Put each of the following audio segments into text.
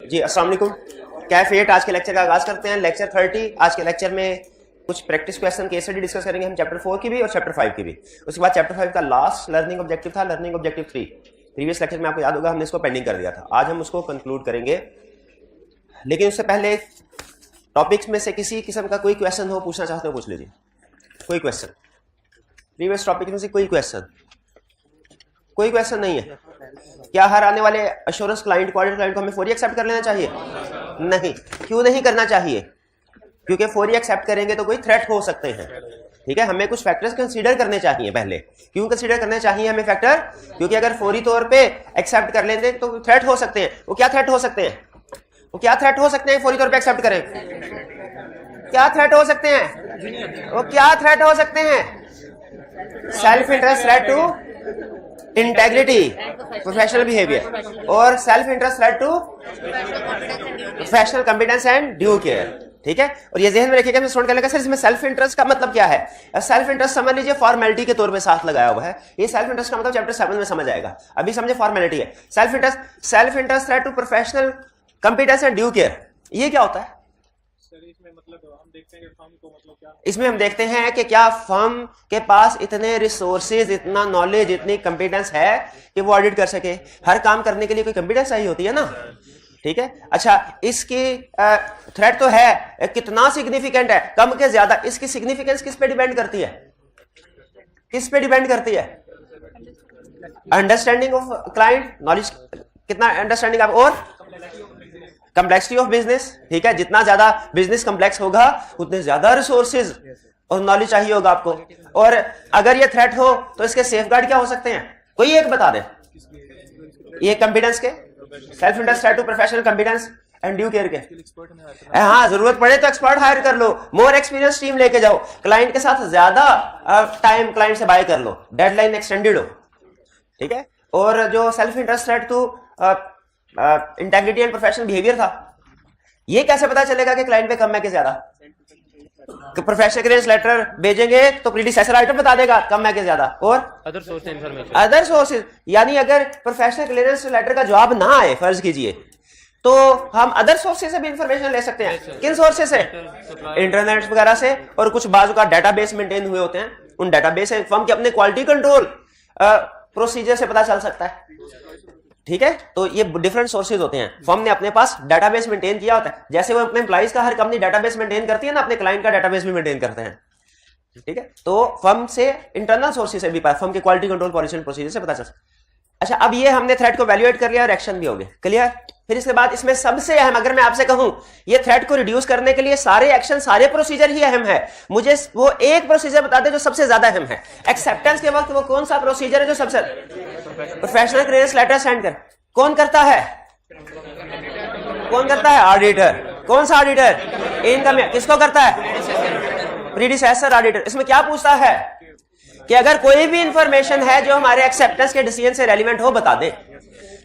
जी अस्सलाम वालेकुम। कैफेट आज के लेक्चर का आगाज करते हैं। लेक्चर 30। आज के लेक्चर में कुछ practice question case study discuss करेंगे हम चैप्टर 4 की भी और चैप्टर 5 की भी। उसके बाद चैप्टर 5 का लास्ट लर्निंग ऑब्जेक्टिव था, लर्निंग ऑब्जेक्टिव 3। प्रीवियस लेक्चर में आपको याद होगा हमने इसको पेंडिंग कर दिया था। आज हम उसको कंक्लूड करेंगे, लेकिन उससे पहले टॉपिक्स में से किसी किस्म का कोई क्वेश्चन हो पूछना चाहते हो पूछ लीजिए। कोई क्वेश्चन प्रीवियस टॉपिक में से कोई क्वेश्चन नहीं है क्या? हर आने वाले एश्योरेंस क्लाइंट को, ऑडिट क्लाइंट को हमें फौरी एक्सेप्ट कर लेना चाहिए? नहीं। क्यों नहीं करना चाहिए? क्योंकि फौरी एक्सेप्ट करेंगे तो कोई थ्रेट हो सकते हैं। ठीक है, हमें कुछ फैक्टर्स कंसीडर करने चाहिए पहले। क्यों कंसीडर करने चाहिए हमें फैक्टर? क्योंकि अगर फौरी तौर पे एक्सेप्ट कर लेंगे तो थ्रेट हो सकते हैं। वो क्या थ्रेट हो सकते हैं? फौरी तौर पे एक्सेप्ट करें? क्या थ्रेट हो सकते हैं? वो क्या थ्रेट हो सकते हैं? Self interest, threat to integrity, professional behaviour, और self interest threat to professional competence and due care. ठीक है, और ये ध्यान में रखिएगा स्टूडेंट कहने का सर इसमें सेल्फ इंटरेस्ट का मतलब क्या है? सेल्फ इंटरेस्ट समझ लीजिए फॉर्मेलिटी के तौर पे साथ लगाया हुआ है। ये सेल्फ इंटरेस्ट का मतलब चैप्टर 7 में समझ आएगा, अभी समझे फॉर्मेलिटी है। Self interest threat to professional competence and due care, ये क्या होता है? इसमें हम देखते हैं कि क्या फर्म के पास इतने रिसोर्सेज, इतना नॉलेज, इतनी कंपिटेंस है कि वो ऑडिट कर सके। हर काम करने के लिए कोई कंपिटेंस चाहिए होती है ना। ठीक है, अच्छा इसकी थ्रेट तो है, कितना सिग्निफिकेंट है, कम के ज्यादा, इसकी सिग्निफिकेंस किस पे डिपेंड करती है? अंडरस्टैंडिंग ऑफ क्लाइंट, नॉलेज, कितना अंडरस्टैंडिंग आप, और कम्प्लेक्सिटी ऑफ बिजनेस। ठीक है, जितना ज्यादा बिजनेस कम्प्लेक्स होगा उतने ज्यादा रिसोर्सेज और नॉलेज चाहिए होगा आपको। और अगर ये थ्रेट हो तो इसके सेफगार्ड क्या हो सकते हैं? कोई एक बता दे। ये कॉम्पिटेंस के, self interest threat to professional competence and due care के। हाँ, जरूरत पड़े तो एक्सपर्ट हायर कर लो, मोर एक्सपीरियंस टीम लेके जाओ, क्लाइंट के साथ ज्यादा टाइम क्लाइंट से बाय कर लो, डेडलाइन एक्सटेंडेड हो। ठीक है, और जो self interest threat to integrity and professional behaviour था, ये कैसे पता चलेगा कि क्लाइंट पे कम है कि ज्यादा? प्रोफेशनल क्लियरेंस लेटर भेजेंगे तो प्रीडिसेसर आइटम बता देगा कम है कि ज्यादा, और अदर सोर्सेज। यानी अगर प्रोफेशनल क्लियरेंस लेटर का जवाब ना आए फर्ज कीजिए, तो हम अदर सोर्सेज से भी इंफॉर्मेशन ले सकते हैं। किन सोर्सेज से? इंटरनेट वगैरह से, और कुछ बाजू का डाटाबेस मेंटेन हुए होते हैं, उन डाटाबेस से फर्म के अपने क्वालिटी कंट्रोल प्रोसीजर से पता चल सकता है। ठीक है, तो ये डिफरेंट सोर्सेज होते हैं। फर्म ने अपने पास डाटाबेस मेंटेन किया होता है, जैसे वो अपने एम्प्लॉइज का, हर कंपनी डाटाबेस मेंटेन करती है ना, अपने क्लाइंट का डाटाबेस भी मेंटेन करते हैं। ठीक है, तो फर्म से इंटरनल सोर्सेज से भी, फर्म के quality control policy and procedure से पता चल सकता है। अच्छा, अब ये हमने थ्रेट को वैल्यूएट कर लिया और एक्शन भी हो गए, क्लियर। फिर इसके बाद इसमें सबसे अहम, अगर मैं आपसे कहूं ये थ्रेट को रिड्यूस करने के लिए सारे एक्शन, सारे प्रोसीजर ही अहम है, मुझे वो एक प्रोसीजर बता दे जो सबसे ज्यादा अहम है। एक्सेप्टेंस के वक्त वो कौन सा प्रोसीजर है जो सबसे? प्रोफेशनल क्लियरेंस लेटर सेंड कर कौन करता है? ऑडिटर। कौन सा ऑडिटर? इनकम। किसको करता है? Predecessor auditor. इसमें क्या पूछता है कि अगर कोई भी इंफॉर्मेशन है जो हमारे एक्सेप्टेंस के डिसीजन से रेलिवेंट हो बता दे।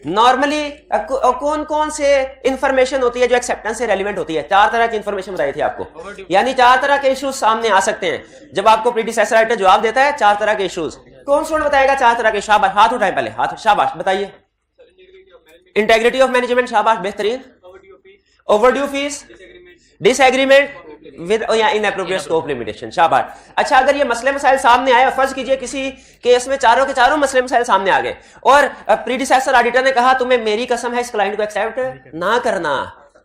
नॉर्मली कौन कौन से इंफॉर्मेशन होती है जो एक्सेप्टेंस से रेलिवेंट होती है? 4 तरह की इंफॉर्मेशन बताई थी आपको, यानी 4 तरह के इश्यूज सामने आ सकते हैं जब आपको प्रीडिसेसर ऑडिटर जवाब देता है। 4 तरह के इश्यूज कौन सा बताएगा? 4 तरह के। शाबाश, हाथ उठाएं पहले, हाथ, शाबाश, बताइए। इंटेग्रिटी ऑफ मैनेजमेंट, शाबाश, बेहतरीन। ओवरड्यू फीस, डिसएग्रीमेंट विद या इनएप्रोप्रिएट स्कोप लिमिटेशन, शाबाश। अच्छा, अगर ये मसले मसाइल सामने आए, फर्ज कीजिए किसी केस में चारों के चारों मसले मसाइल सामने आ गए और प्रीडिसेसर ऑडिटर ने कहा तुम्हें मेरी कसम है इस क्लाइंट को एक्सेप्ट ना करना,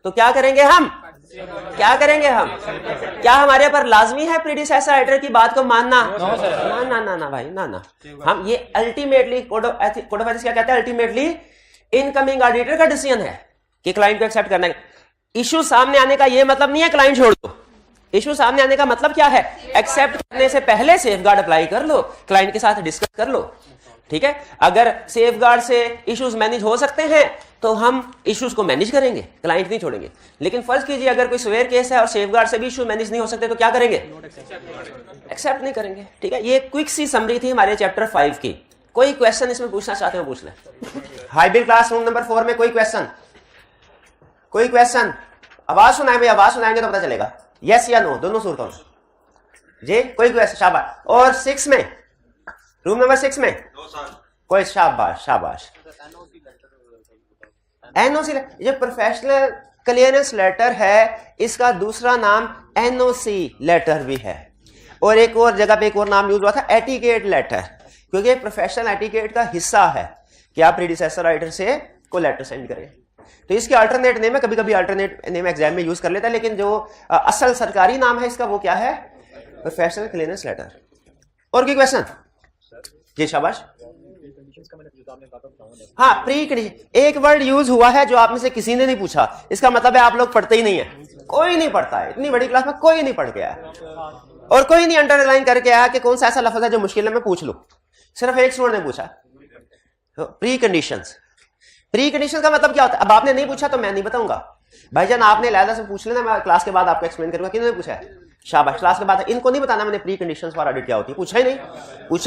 तो क्या करेंगे हम? क्या हमारे पर लाजमी है प्रीडिसेसर ऑडिटर की बात को मानना? ना भाई, ना। हम ये अल्टीमेटली कोड ऑफ एथिक्स क्या कहता है? अल्टीमेटली इनकमिंग ऑडिटर का डिसीजन है कि क्लाइंट को एक्सेप्ट करना है। इश्यू सामने आने का ये मतलब नहीं है क्लाइंट छोड़ दो। इश्यू सामने आने का मतलब क्या है? एक्सेप्ट करने से पहले सेफगार्ड अप्लाई कर लो, क्लाइंट के साथ डिस्कस कर लो। ठीक है, अगर सेफगार्ड से इश्यूज मैनेज हो सकते हैं तो हम इश्यूज को मैनेज करेंगे, क्लाइंट नहीं छोड़ेंगे। लेकिन फर्ज कीजिए अगर कोई सवेयर केस है और सेफगार्ड से भी इश्यू मैनेज नहीं हो सकते तो क्या करेंगे? एक्सेप्ट नहीं करेंगे। ठीक है, ये क्विक सी समरी थी हमारे चैप्टर 5 की। कोई क्वेश्चन इसमें पूछना चाहते हो पूछ ले। हाइब्रिड क्लासरूम नंबर 4 में कोई क्वेश्चन? आवाज सुनाए भाई, आवाज सुनाएंगे तो पता चलेगा यस या नो, दोनों सूरतों में जी। कोई क्वेश्चन? शाबाश। और 6 में, रूम नंबर 6 में कोई? शाबाश। एनओसी, ये प्रोफेशनल क्लियरेंस लेटर है, इसका दूसरा नाम एनओसी लेटर भी है, और एक और जगह पे एक और नाम यूज हुआ था एटिकेट लेटर, क्योंकि प्रोफेशनल एटिकेट का हिस्सा है कि आप प्रीडिसेसर राइटर से को लेटर सेंड करें। तो इसके अल्टरनेट नेम है, कभी कभी अल्टरनेट नेम एग्जाम में यूज कर लेता है, लेकिन जो असल सरकारी नाम है इसका वो क्या है, प्रोफेशनल क्लियरेंस लेटर। और कोई क्वेश्चन? जी शाबाश। हाँ, प्री कंडीशन एक वर्ड यूज हुआ है जो आप में से किसी ने नहीं पूछा, इसका मतलब है आप लोग पढ़ते ही नहीं है, कोई नहीं पढ़ता है, इतनी बड़ी क्लास में कोई नहीं पढ़ के आया और कोई नहीं अंडरलाइन करके आया कि कौन सा ऐसा लफ्ज है जो मुश्किल है मैं पूछ लूं। सिर्फ एक स्टूडेंट ने पूछा प्री कंडीशंस। प्री कंडीशन का मतलब क्या होता है? अब आपने नहीं पूछा तो मैं नहीं बताऊंगा भाईजान, आपने लहदा से पूछ लेना, मैं क्लास के बाद आपको एक्सप्लेन करूंगा। किन्होंने पूछा है? शाबाश, क्लास के बाद। इनको नहीं बताना मैंने प्री कंडीशंस फॉर ऑडिट क्या होती है, पूछा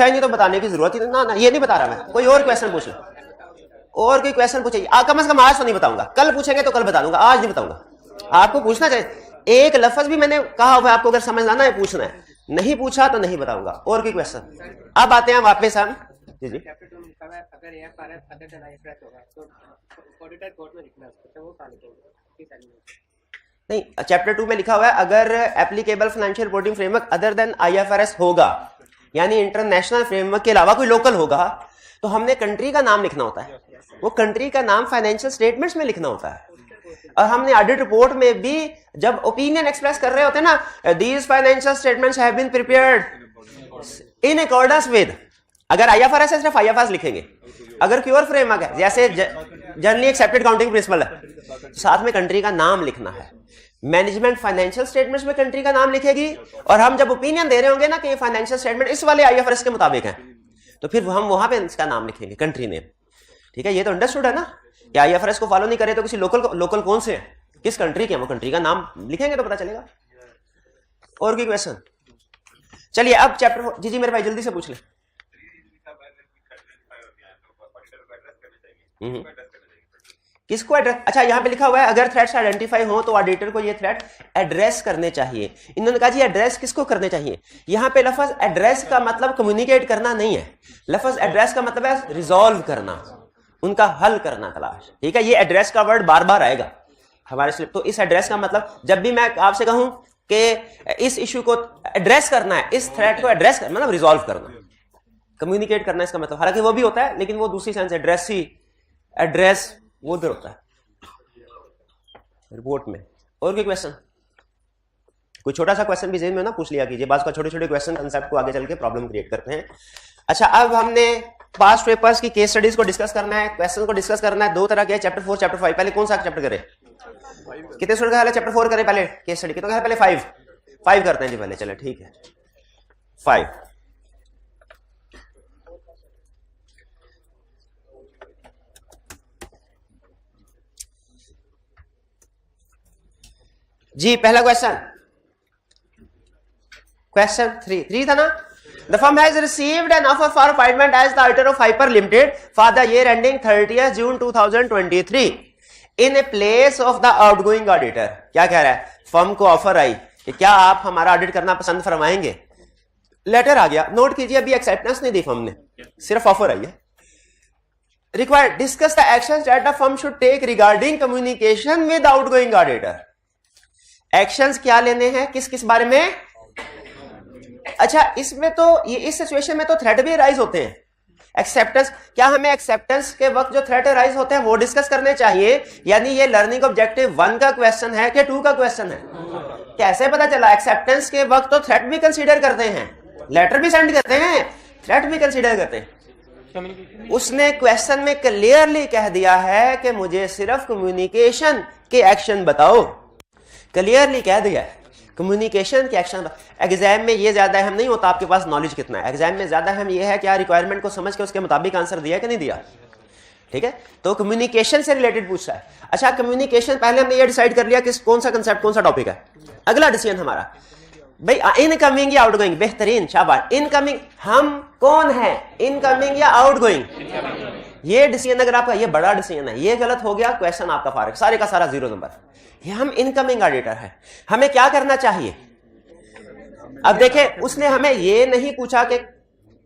ही नहीं तो बताने की जरूरत ही नहीं। ना ये नहीं बता रहा मैं, कोई और क्वेश्चन पूछ लो, और कोई क्वेश्चन पूछे, कम से कम आज तो नहीं बताऊंगा, कल पूछेंगे तो कल बता दूंगा, आज नहीं बताऊंगा। आपको पूछना चाहिए, एक लफ्ज भी मैंने कहा हुआ आपको अगर समझ लाना है पूछना है, नहीं पूछा तो नहीं बताऊंगा। और कोई क्वेश्चन? अब आते हैं वापस हम जी अगर AFRS अदर देन IFRS होगा तो ऑडिटर कोड में लिखना है, वो कहां लिखेंगे? नहीं, चैप्टर 2 में लिखा हुआ है अगर applicable financial reporting framework other than IFRS होगा, यानी इंटरनेशनल फ्रेमवर्क के अलावा कोई लोकल होगा, तो हमने कंट्री का नाम लिखना होता है, वो कंट्री का नाम फाइनेंशियल स्टेटमेंट्स में लिखना होता है। और हमने ऑडिट रिपोर्ट में भी जब ओपिनियन एक्सप्रेस कर रहे होते हैं ना, these financial statements have been prepared in accordance with, अगर IFRS है सिर्फ IFRS लिखेंगे, अगर क्योर फ्रेमवर्क है जैसे जनरली एक्सेप्टेड अकाउंटिंग प्रिंसिपल है, साथ में कंट्री का नाम लिखना है। मैनेजमेंट फाइनेंशियल स्टेटमेंट्स में कंट्री का नाम लिखेगी, और हम जब ओपिनियन दे रहे होंगे ना कि ये फाइनेंशियल स्टेटमेंट इस वाले IFRS के मुताबिक है, तो फिर हम वहां पे इसका नाम लिखेंगे, कंट्री नेम। ठीक है, ये तो अंडरस्टूड है ना कि IFRS को फॉलो नहीं करे तो किसी लोकल कौन से है, किस कंट्री के, वो कंट्री का नाम लिखेंगे तो पता चलेगा। और कोई क्वेश्चन? चलिए अब चैप्टर, जी मेरे भाई जल्दी से पूछ ले। किसको एड्रेस? अच्छा, यहां पे लिखा हुआ है अगर थ्रेट्स आइडेंटिफाई हो तो ऑडिटर को ये थ्रेट एड्रेस करने चाहिए। इन्होंने कहा जी एड्रेस किसको करने चाहिए? यहां पे लफ्ज एड्रेस का मतलब कम्युनिकेट करना नहीं है, लफ्ज एड्रेस का मतलब है रिजॉल्व करना, उनका हल करना तलाश। ठीक है, ये एड्रेस का वर्ड बार बार आएगा हमारे स्लिप, तो इस एड्रेस का मतलब जब भी मैं आपसे कहूं कि इस इश्यू को एड्रेस करना है, इस थ्रेट को एड्रेस करना, मतलब रिजॉल्व करना, कम्युनिकेट करना इसका मतलब, हालांकि वो भी होता है लेकिन वो दूसरी सेंस, एड्रेस ही, एड्रेस वो उधर होता है रिपोर्ट में। और कोई क्वेश्चन? कोई छोटा सा क्वेश्चन भी जेहन में ना पूछ लिया कीजिए, बात का छोटे छोटे क्वेश्चन कंसेप्ट को आगे चल के प्रॉब्लम क्रिएट करते हैं। अच्छा, अब हमने पास्ट पेपर्स की केस स्टडीज को डिस्कस करना है, क्वेश्चन को डिस्कस करना है। दो तरह के, चैप्टर 4 चैप्टर 5। पहले कौन सा चैप्टर करें? कितने स्टूडेंट का? चैप्टर 4 करें पहले केस स्टडी, कितने का? पहले 5 करते हैं जी पहले, चले ठीक है 5। जी पहला क्वेश्चन 3 था ना। The firm has received an offer for appointment as the auditor of Hyper Limited for the year ending 30th June 2023 in a place of the outgoing auditor। क्या कह रहा है? फर्म को ऑफर आई कि क्या आप हमारा ऑडिट करना पसंद फरमाएंगे। लेटर आ गया, नोट कीजिए अभी एक्सेप्टेंस नहीं दी फर्म ने, सिर्फ ऑफर आई है। Required discuss the actions that the firm should take regarding communication with outgoing auditor। Actions क्या लेने हैं, किस किस बारे में? अच्छा, इसमें तो ये इस सिचुएशन में तो थ्रेट भी राइज होते हैं। एक्सेप्टेंस, क्या हमें एक्सेप्टेंस के वक्त जो थ्रेट राइज होते हैं वो डिस्कस करने चाहिए? यानी ये लर्निंग ऑब्जेक्टिव 1 का क्वेश्चन है कि 2 का क्वेश्चन है? कैसे पता चला? एक्सेप्टेंस के वक्त तो थ्रेट भी कंसीडर करते हैं, लेटर भी सेंड करते हैं, थ्रेट भी कंसीडर करते हैं। उसने क्वेश्चन में क्लियरली कह दिया है कि मुझे सिर्फ कम्युनिकेशन के एक्शन बताओ, क्लियरली कह दिया है कम्युनिकेशन के एक्शन। एग्जाम में ये ज्यादा अहम नहीं होता आपके पास नॉलेज कितना है, एग्जाम में ज्यादा अहम ये है क्या रिक्वायरमेंट को समझ के उसके मुताबिक आंसर दिया कि नहीं दिया। ठीक है, तो कम्युनिकेशन से रिलेटेड पूछता है। अच्छा, कम्युनिकेशन पहले हमने ये डिसाइड कर लिया किस कौन सा कंसेप्ट कौन सा टॉपिक है। अगला डिसीजन हमारा भाई इनकमिंग या आउटगोइंग। बेहतरीन, शाबाश। इनकमिंग हम कौन है, इनकमिंग या आउटगोइंग? ये डिसीजन अगर आपका, ये बड़ा डिसीजन है, ये गलत हो गया क्वेश्चन आपका फारिग, सारे का सारा 0 नंबर। ये हम इनकमिंग ऑडिटर है, हमें क्या करना चाहिए? अब देखें, उसने हमें ये नहीं पूछा कि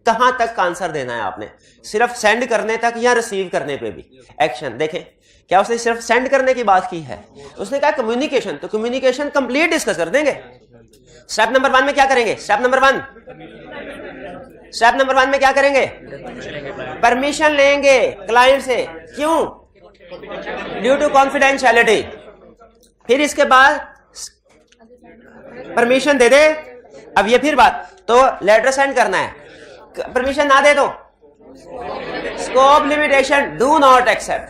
कहां तक आंसर देना है आपने, सिर्फ सेंड करने तक या रिसीव करने पे भी एक्शन। देखें, क्या उसने सिर्फ सेंड करने की बात की है? उसने कहा कम्युनिकेशन, तो कम्युनिकेशन कंप्लीट डिस्कस कर देंगे। स्टेप नंबर 1 में क्या करेंगे? स्टेप नंबर 1 में क्या करेंगे? परमिशन लेंगे क्लाइंट से। क्यों? Due to confidentiality. फिर इसके बाद परमिशन दे दे। अब ये फिर बात, तो लेटर सेंड करना है, परमिशन ना दे तो scope limitation, do not accept.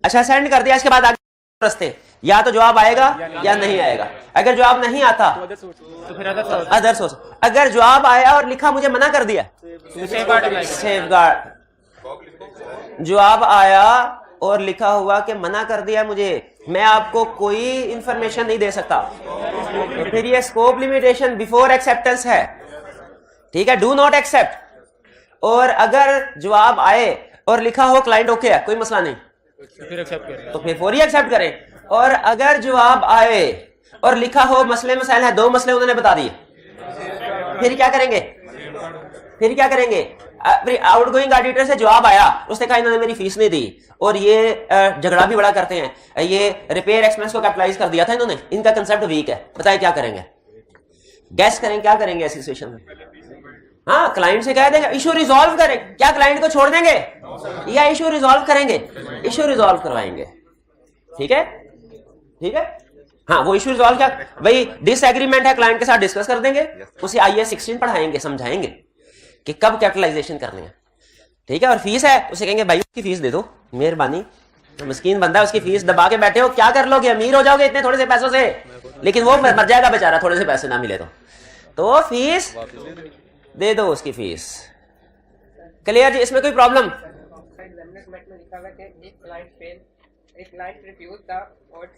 अच्छा, सेंड कर दिया, इसके बाद आगे रास्ते, या तो जवाब आएगा या नहीं आएगा। अगर जवाब नहीं आता तो फिर अदर सोर्स। अगर जवाब आया और लिखा मुझे मना कर दिया, सेफगार्ड। जवाब आया और लिखा हुआ कि मना कर दिया मुझे, मैं आपको कोई इंफॉर्मेशन नहीं दे सकता, तो फिर ये स्कोप लिमिटेशन बिफोर एक्सेप्टेंस है। ठीक है, डू नॉट एक्सेप्ट। और अगर जवाब आए और लिखा हो क्लाइंट ओके है, कोई मसला नहीं, तो फिर फौरी एक्सेप्ट करें। और अगर जवाब आए और लिखा हो मसले मसाइल है, 2 मसले उन्होंने बता दिए, फिर क्या करेंगे? आउटगोइंग ऑडिटर से जवाब आया, उसने कहा इन्होंने मेरी फीस नहीं दी और ये झगड़ा भी बड़ा करते हैं, ये रिपेयर एक्सपेंस को कैपिटलाइज कर दिया था इन्होंने, इनका कंसेप्ट वीक है, बताएं क्या करेंगे? गैस करें क्या करेंगे ऐसी सिचुएशन में? हाँ, क्लाइंट से कह देंगे इशू रिजॉल्व करें। क्या क्लाइंट को छोड़ देंगे या इशू रिजॉल्व करेंगे? इशू रिजॉल्व करवाएंगे। ठीक है। हाँ, वो इशू रिजॉल्व क्या भाई, डिसएग्रीमेंट है, क्लाइंट के साथ डिस्कस कर देंगे, उसे IAS 16 पढ़ाएंगे, समझाएंगे कि कब कैपिटलाइजेशन करनी है। ठीक है। और फीस है, उसे कहेंगे भाई उसकी फीस दे दो, मेहरबानी, मस्कीन बंदा है, उसकी फीस दबा के बैठे हो, क्या कर लोगे? अमीर हो जाओगे इतने थोड़े से पैसों से, लेकिन वो मर जाएगा बेचारा थोड़े से पैसे ना मिले तो फीस दे दो, उसकी फीस। क्लियर जी? इसमें कोई problem? If client refused the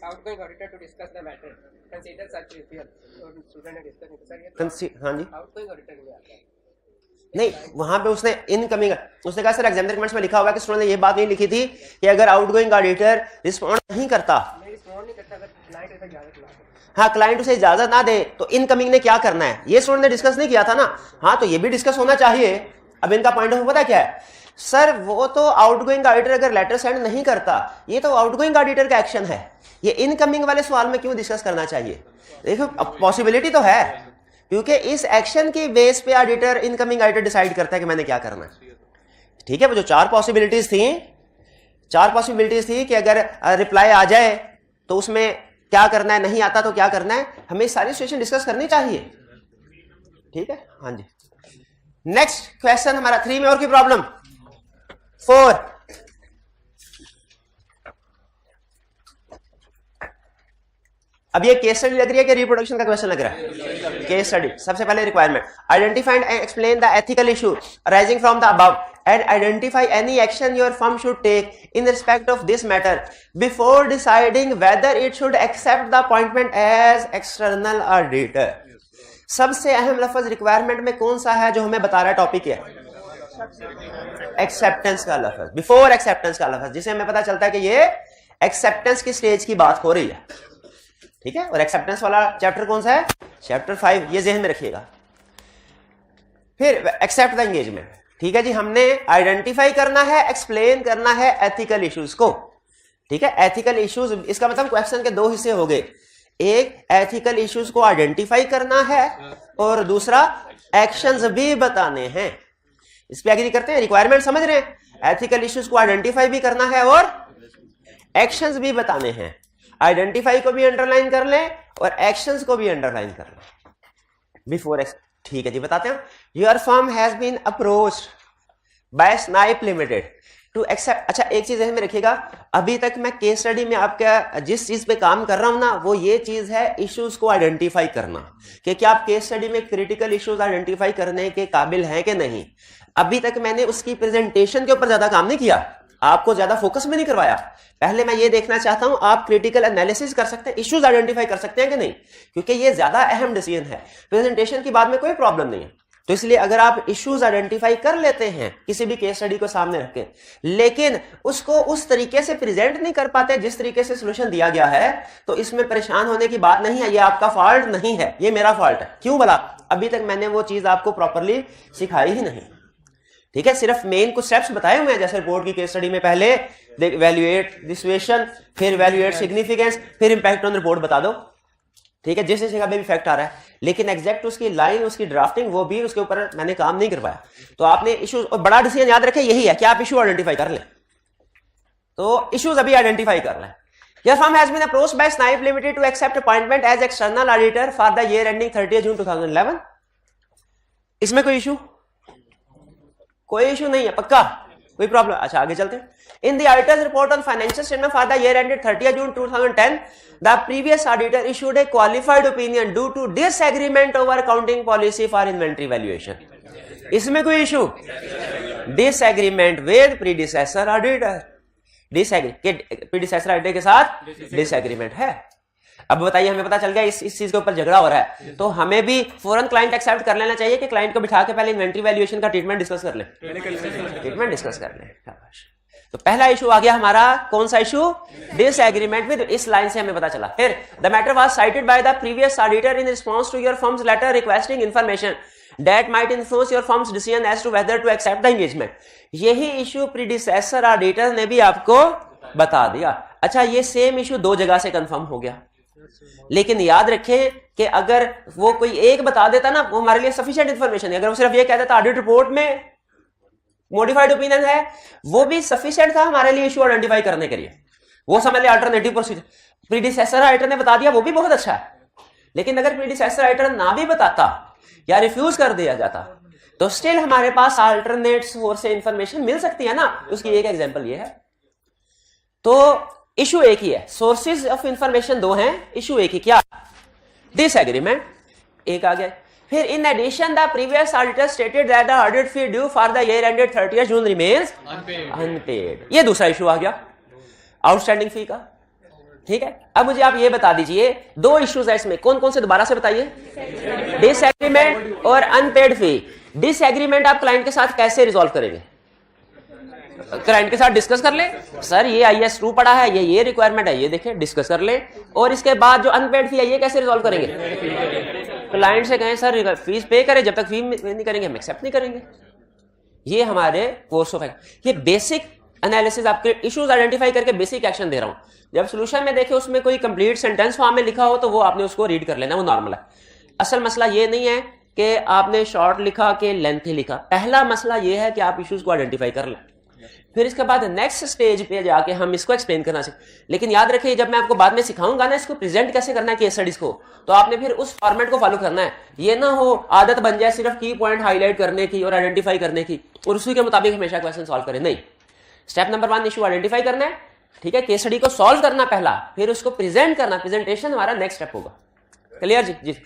outgoing auditor to discuss the matter, consider such refusal. Student ने डिस्कस नहीं किया सर, हाँ जी, आउटगोइंग ऑडिटर में आता है नहीं, वहां पे उसने इनकमिंग, उसने कहा सर एग्जामिनर कमेंट्स में लिखा हुआ है कि स्टूडेंट ने ये बात नहीं लिखी थी कि अगर आउटगोइंग ऑडिटर रिस्पॉन्ड नहीं करता, हाँ, क्लाइंट उसे इजाजत ना दे तो इनकमिंग ने क्या करना है, ये स्टूडेंट ने डिस्कस नहीं किया था ना। हाँ, तो ये भी डिस्कस होना चाहिए। अब इनका पॉइंट ऑफ व्यू पता क्या है? सर वो तो आउटगोइंग ऑडिटर अगर लेटर सेंड नहीं करता, ये तो आउटगोइंग ऑडिटर का एक्शन है, ये इनकमिंग वाले सवाल में क्यों डिस्कस करना चाहिए? देखो, पॉसिबिलिटी तो है, क्योंकि इस एक्शन की बेस पे ऑडिटर, इनकमिंग ऑडिटर डिसाइड करता है कि मैंने क्या करना है। ठीक है। वो जो 4 पॉसिबिलिटीज थी कि अगर रिप्लाई आ जाए तो उसमें क्या करना है, नहीं आता तो क्या करना है, हमें सारी सिचुएशन डिस्कस करनी चाहिए। ठीक है। हाँ जी, नेक्स्ट क्वेश्चन हमारा 3 में और की प्रॉब्लम 4। अब ये केस स्टडी लग रही है कि रिप्रोडक्शन का क्वेश्चन लग रहा है? Case study. सबसे पहले requirement, identify and explain the ethical issue arising from the above and identify any action your firm should take in respect of this matter before deciding whether it should accept the appointment as external auditor। सबसे अहम लफ्ज requirement में कौन सा है जो हमें बता रहा है टॉपिक है? एक्सेप्टेंस का लफ्ज, बिफोर एक्सेप्टेंस का लफ्ज, जिसे हमें पता चलता है कि ये एक्सेप्टेंस की स्टेज की बात हो रही है। ठीक है। और एक्सेप्टेंस वाला चैप्टर कौन सा है? चैप्टर 5, ये ज़हन में रखिएगा। फिर एक्सेप्ट द एंगेजमेंट। ठीक है जी, हमने आइडेंटिफाई करना है, एक्सप्लेन करना है एथिकल इश्यूज को। ठीक है। एथिकल इश्यूज, इसका मतलब क्वेश्चन के 2 हिस्से हो गए, एक एथिकल इश्यूज को आइडेंटिफाई करना है और दूसरा एक्शंस भी बताने हैं। इस पे एग्री करते हैं? रिक्वायरमेंट समझ रहे हैं? एथिकल इश्यूज को आइडेंटिफाई भी करना है और एक्शंस भी बताने हैं। आइडेंटिफाई को भी अंडरलाइन कर लें और एक्शंस को भी अंडरलाइन कर लें बिफोर। ठीक है जी, बताते हैं। Your firm has been approached by Snipe Limited to accept. अच्छा, एक चीज में रखिएगा, अभी तक मैं केस स्टडी में आपका जिस चीज पे काम कर रहा हूं ना, वो ये चीज है इश्यूज को आइडेंटिफाई करना, कि क्या आप केस स्टडी में क्रिटिकल इश्यूज आइडेंटिफाई करने के काबिल हैं कि नहीं। अभी तक मैंने उसकी प्रेजेंटेशन के ऊपर ज्यादा काम नहीं किया, आपको ज्यादा फोकस में नहीं करवाया। पहले मैं ये देखना चाहता हूं आप क्रिटिकल एनालिसिस कर सकते हैं, इश्यूज आइडेंटिफाई कर सकते हैं कि नहीं, क्योंकि ये ज्यादा अहम डिसीजन है। प्रेजेंटेशन की बाद में कोई प्रॉब्लम नहीं है, तो इसलिए अगर आप इश्यूज आइडेंटिफाई कर लेते हैं किसी भी केस स्टडी को सामने रख के, लेकिन उसको उस तरीके से प्रेजेंट नहीं कर पाते जिस तरीके से सोल्यूशन दिया गया है, तो इसमें परेशान होने की बात नहीं है। ये आपका फॉल्ट नहीं है, ये मेरा फॉल्ट है। क्यों भला? अभी तक मैंने वो चीज आपको प्रॉपरली सिखाई ही नहीं। ठीक है, सिर्फ मेन कुछ स्टेप्स बताए हुए हैं, जैसे रिपोर्ट की केस स्टडी में पहले इवैल्यूएट डिसुएशन, फिर इवैल्यूएट सिग्निफिकेंस, फिर इंपैक्ट ऑन रिपोर्ट बता दो। ठीक है, जिस जगह पे भी इफेक्ट आ रहा है, लेकिन एग्जैक्ट उसकी लाइन, उसकी ड्राफ्टिंग, वो भी उसके ऊपर मैंने काम नहीं कर पाया। तो आपने इश्यूज, और बड़ा डिसीजन याद रखें यही है कि आप इशू आइडेंटिफाई कर लें। तो इश्यूज अभी आइडेंटिफाई कर लें। Your firm has been approached by Snipe Limited to accept appointment as external auditor for the year ending 30th June 2011. इसमें कोई इशू? कोई इशू नहीं है, पक्का कोई प्रॉब्लम? अच्छा आगे चलते हैं। In the auditor's report on financial statement for the year ended 30th June 2010, the previous auditor issued a qualified opinion due to disagreement over accounting policy for inventory valuation. इसमें कोई issue? Disagreement with predecessor auditor. Predecessor idea के साथ disagreement है। अब बताइए, हमें पता चल गया इस चीज के ऊपर झगड़ा हो रहा है, तो हमें भी फौरन क्लाइंट एक्सेप्ट कर लेना चाहिए कि क्लाइंट को बिठा के पहले इन्वेंट्री वैल्यूएशन का ट्रीटमेंट डिस्कस कर ले, ट्रीटमेंट डिस्कस कर ले। तो पहला इशू आ गया हमारा, कौन सा इशू? Disagreement with. इस लाइन से हमें पता चला। फिर the matter was cited by the previous auditor in response to your firm's letter requesting information that might influence your firm's decision as to whether to accept the engagement. यही issue predecessor auditor ने भी आपको बता दिया। अच्छा, ये same issue दो जगह से कंफर्म हो गया, लेकिन याद रखें कि अगर वो कोई एक बता देता ना, वो हमारे लिए सफिशिएंट इंफॉर्मेशन है। अगर वो सिर्फ ये कह देता ऑडिट रिपोर्ट में मॉडिफाइड ओपिनियन है, वो भी सफिशिएंट था हमारे लिए इशू आइडेंटिफाई करने के लिए। वो समझ लिया अल्टरनेटिव प्रोसीजर। प्रीडिसेसर ऑडिटर ने बता दिया, वो भी बहुत अच्छा है, लेकिन अगर प्रीडिसेसर ऑडिटर ना भी बताता या रिफ्यूज कर दिया जाता, तो स्टिल हमारे पास अल्टरनेट सोर्स से इंफॉर्मेशन मिल सकती है ना। उसकी एक एग्जांपल ये है। तो इशू एक ही है, सोर्सेज ऑफ इंफॉर्मेशन दो हैं, इशू एक ही। क्या? डिसएग्रीमेंट एक आ गया। फिर in addition the previous auditor stated that the audit fee due for the year ended 30th June remains unpaid. ये दूसरा इशू आ गया आउटस्टैंडिंग फी का। ठीक है, अब मुझे आप ये बता दीजिए, दो इश्यूज है इसमें, कौन कौन से दोबारा से बताइए? डिसएग्रीमेंट और अनपेड फी। डिसएग्रीमेंट आप क्लाइंट के साथ कैसे रिजॉल्व करेंगे? क्लाइंट के साथ डिस्कस कर ले, सर ये IS 2 पड़ा है, ये रिक्वायरमेंट है, ये देखें, डिस्कस कर ले। और इसके बाद जो अनपेड फी है, ये कैसे रिजॉल्व करेंगे? क्लाइंट से कहें सर फीस पे करें, जब तक फी नहीं करेंगे हम एक्सेप्ट नहीं करेंगे। ये हमारे कोर्स ऑफ ये बेसिक एनालिसिस, आपके इश्यूज आइडेंटिफाई करके बेसिक एक्शन दे रहा हूं। जब सोल्यूशन में देखे उसमें कोई कंप्लीट सेंटेंस फॉर्म में लिखा हो, तो वो आपने उसको रीड कर लेना, वो नॉर्मल है। असल मसला ये नहीं है कि आपने शॉर्ट लिखा कि लेंथी लिखा। पहला मसला ये है कि आप इश्यूज को आइडेंटिफाई कर लें, फिर इसके बाद नेक्स्ट स्टेज पे जाके हम इसको एक्सप्लेन करना सीखें। लेकिन याद रखिए, जब मैं आपको बाद में सिखाऊंगा ना इसको प्रेजेंट कैसे करना है केस स्टडीज को, तो आपने फिर उस फॉर्मेट को फॉलो करना है। ये ना हो आदत बन जाए सिर्फ की पॉइंट हाईलाइट करने की और आइडेंटिफाई करने की, और उसी के मुताबिक हमेशा क्वेश्चन सॉल्व करें। नहीं, स्टेप नंबर 1 इशू आइडेंटिफाई करना है, ठीक है, केस स्टडी को सॉल्व करना पहला, फिर उसको प्रेजेंट करना, प्रेजेंटेशन हमारा नेक्स्ट स्टेप होगा। क्लियर जी? जी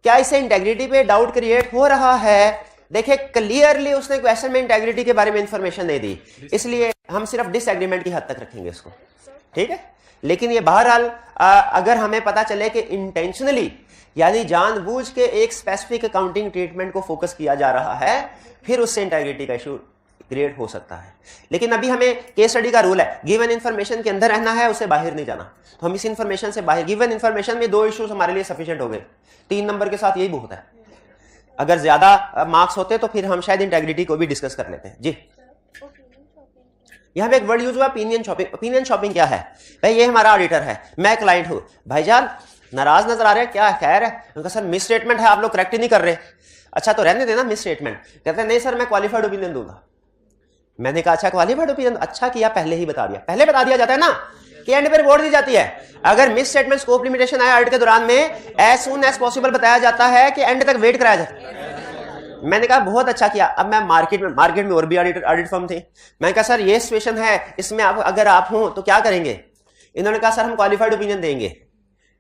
क्या इससे इंटेग्रिटी पे डाउट क्रिएट हो रहा है? देखिए, क्लियरली उसने क्वेश्चन में इंटेग्रिटी के बारे में इंफॉर्मेशन नहीं दी, इसलिए हम सिर्फ डिसएग्रीमेंट की हद तक रखेंगे इसको, ठीक है। लेकिन ये बहरहाल अगर हमें पता चले कि इंटेंशनली यानी जानबूझ के एक स्पेसिफिक अकाउंटिंग ट्रीटमेंट को फोकस किया जा रहा है, फिर उससे इंटेग्रिटी का इशू क्रिएट हो सकता है। लेकिन अभी हमें केस स्टडी का रूल है, गिवन इन्फॉर्मेशन के अंदर रहना है, उससे बाहर नहीं जाना। तो हम इस इन्फॉर्मेशन से बाहर, गिवन इन्फॉर्मेशन में 2 इश्यूज हमारे लिए सफिशिएंट हो गए, 3 नंबर के साथ यही बहुत है। अगर ज्यादा मार्क्स होते तो फिर हम शायद इंटेग्रिटी को भी डिस्कस कर लेते हैं। जी, यहाँ पे एक वर्ड यूज हुआ ओपिनियन शॉपिंग। ओपिनियन शॉपिंग क्या है? भाई ये हमारा ऑडिटर है, मैं क्लाइंट हूं, भाईजान नाराज नजर आ रहे हैं, क्या खैर है? उनका सर मिस स्टेटमेंट है, आप लोग करेक्ट ही नहीं कर रहे। अच्छा तो रहने देना मिस स्टेटमेंट। कहते हैं नहीं सर मैं क्वालिफाइड ओपिनियन दूंगा। मैंने कहा अच्छा क्वालिफाइड ओपिनियन, अच्छा किया पहले ही बता दिया। पहले बता दिया जाता है ना कि एंड पे रिपोर्ट दी जाती है। अगर मिस स्टेटमेंट स्कोप लिमिटेशन आया ऑडिट के दौरान में, एज सून एज पॉसिबल बताया जाता है कि एंड तक वेट कराया जाए। मैंने कहा बहुत अच्छा किया। अब मैं मार्केट में और भी ऑडिट फर्म थे, मैंने कहा सर ये सिचुएशन है, इसमें आप अगर आप हो तो क्या करेंगे? इन्होंने कहा सर हम क्वालिफाइड ओपिनियन देंगे।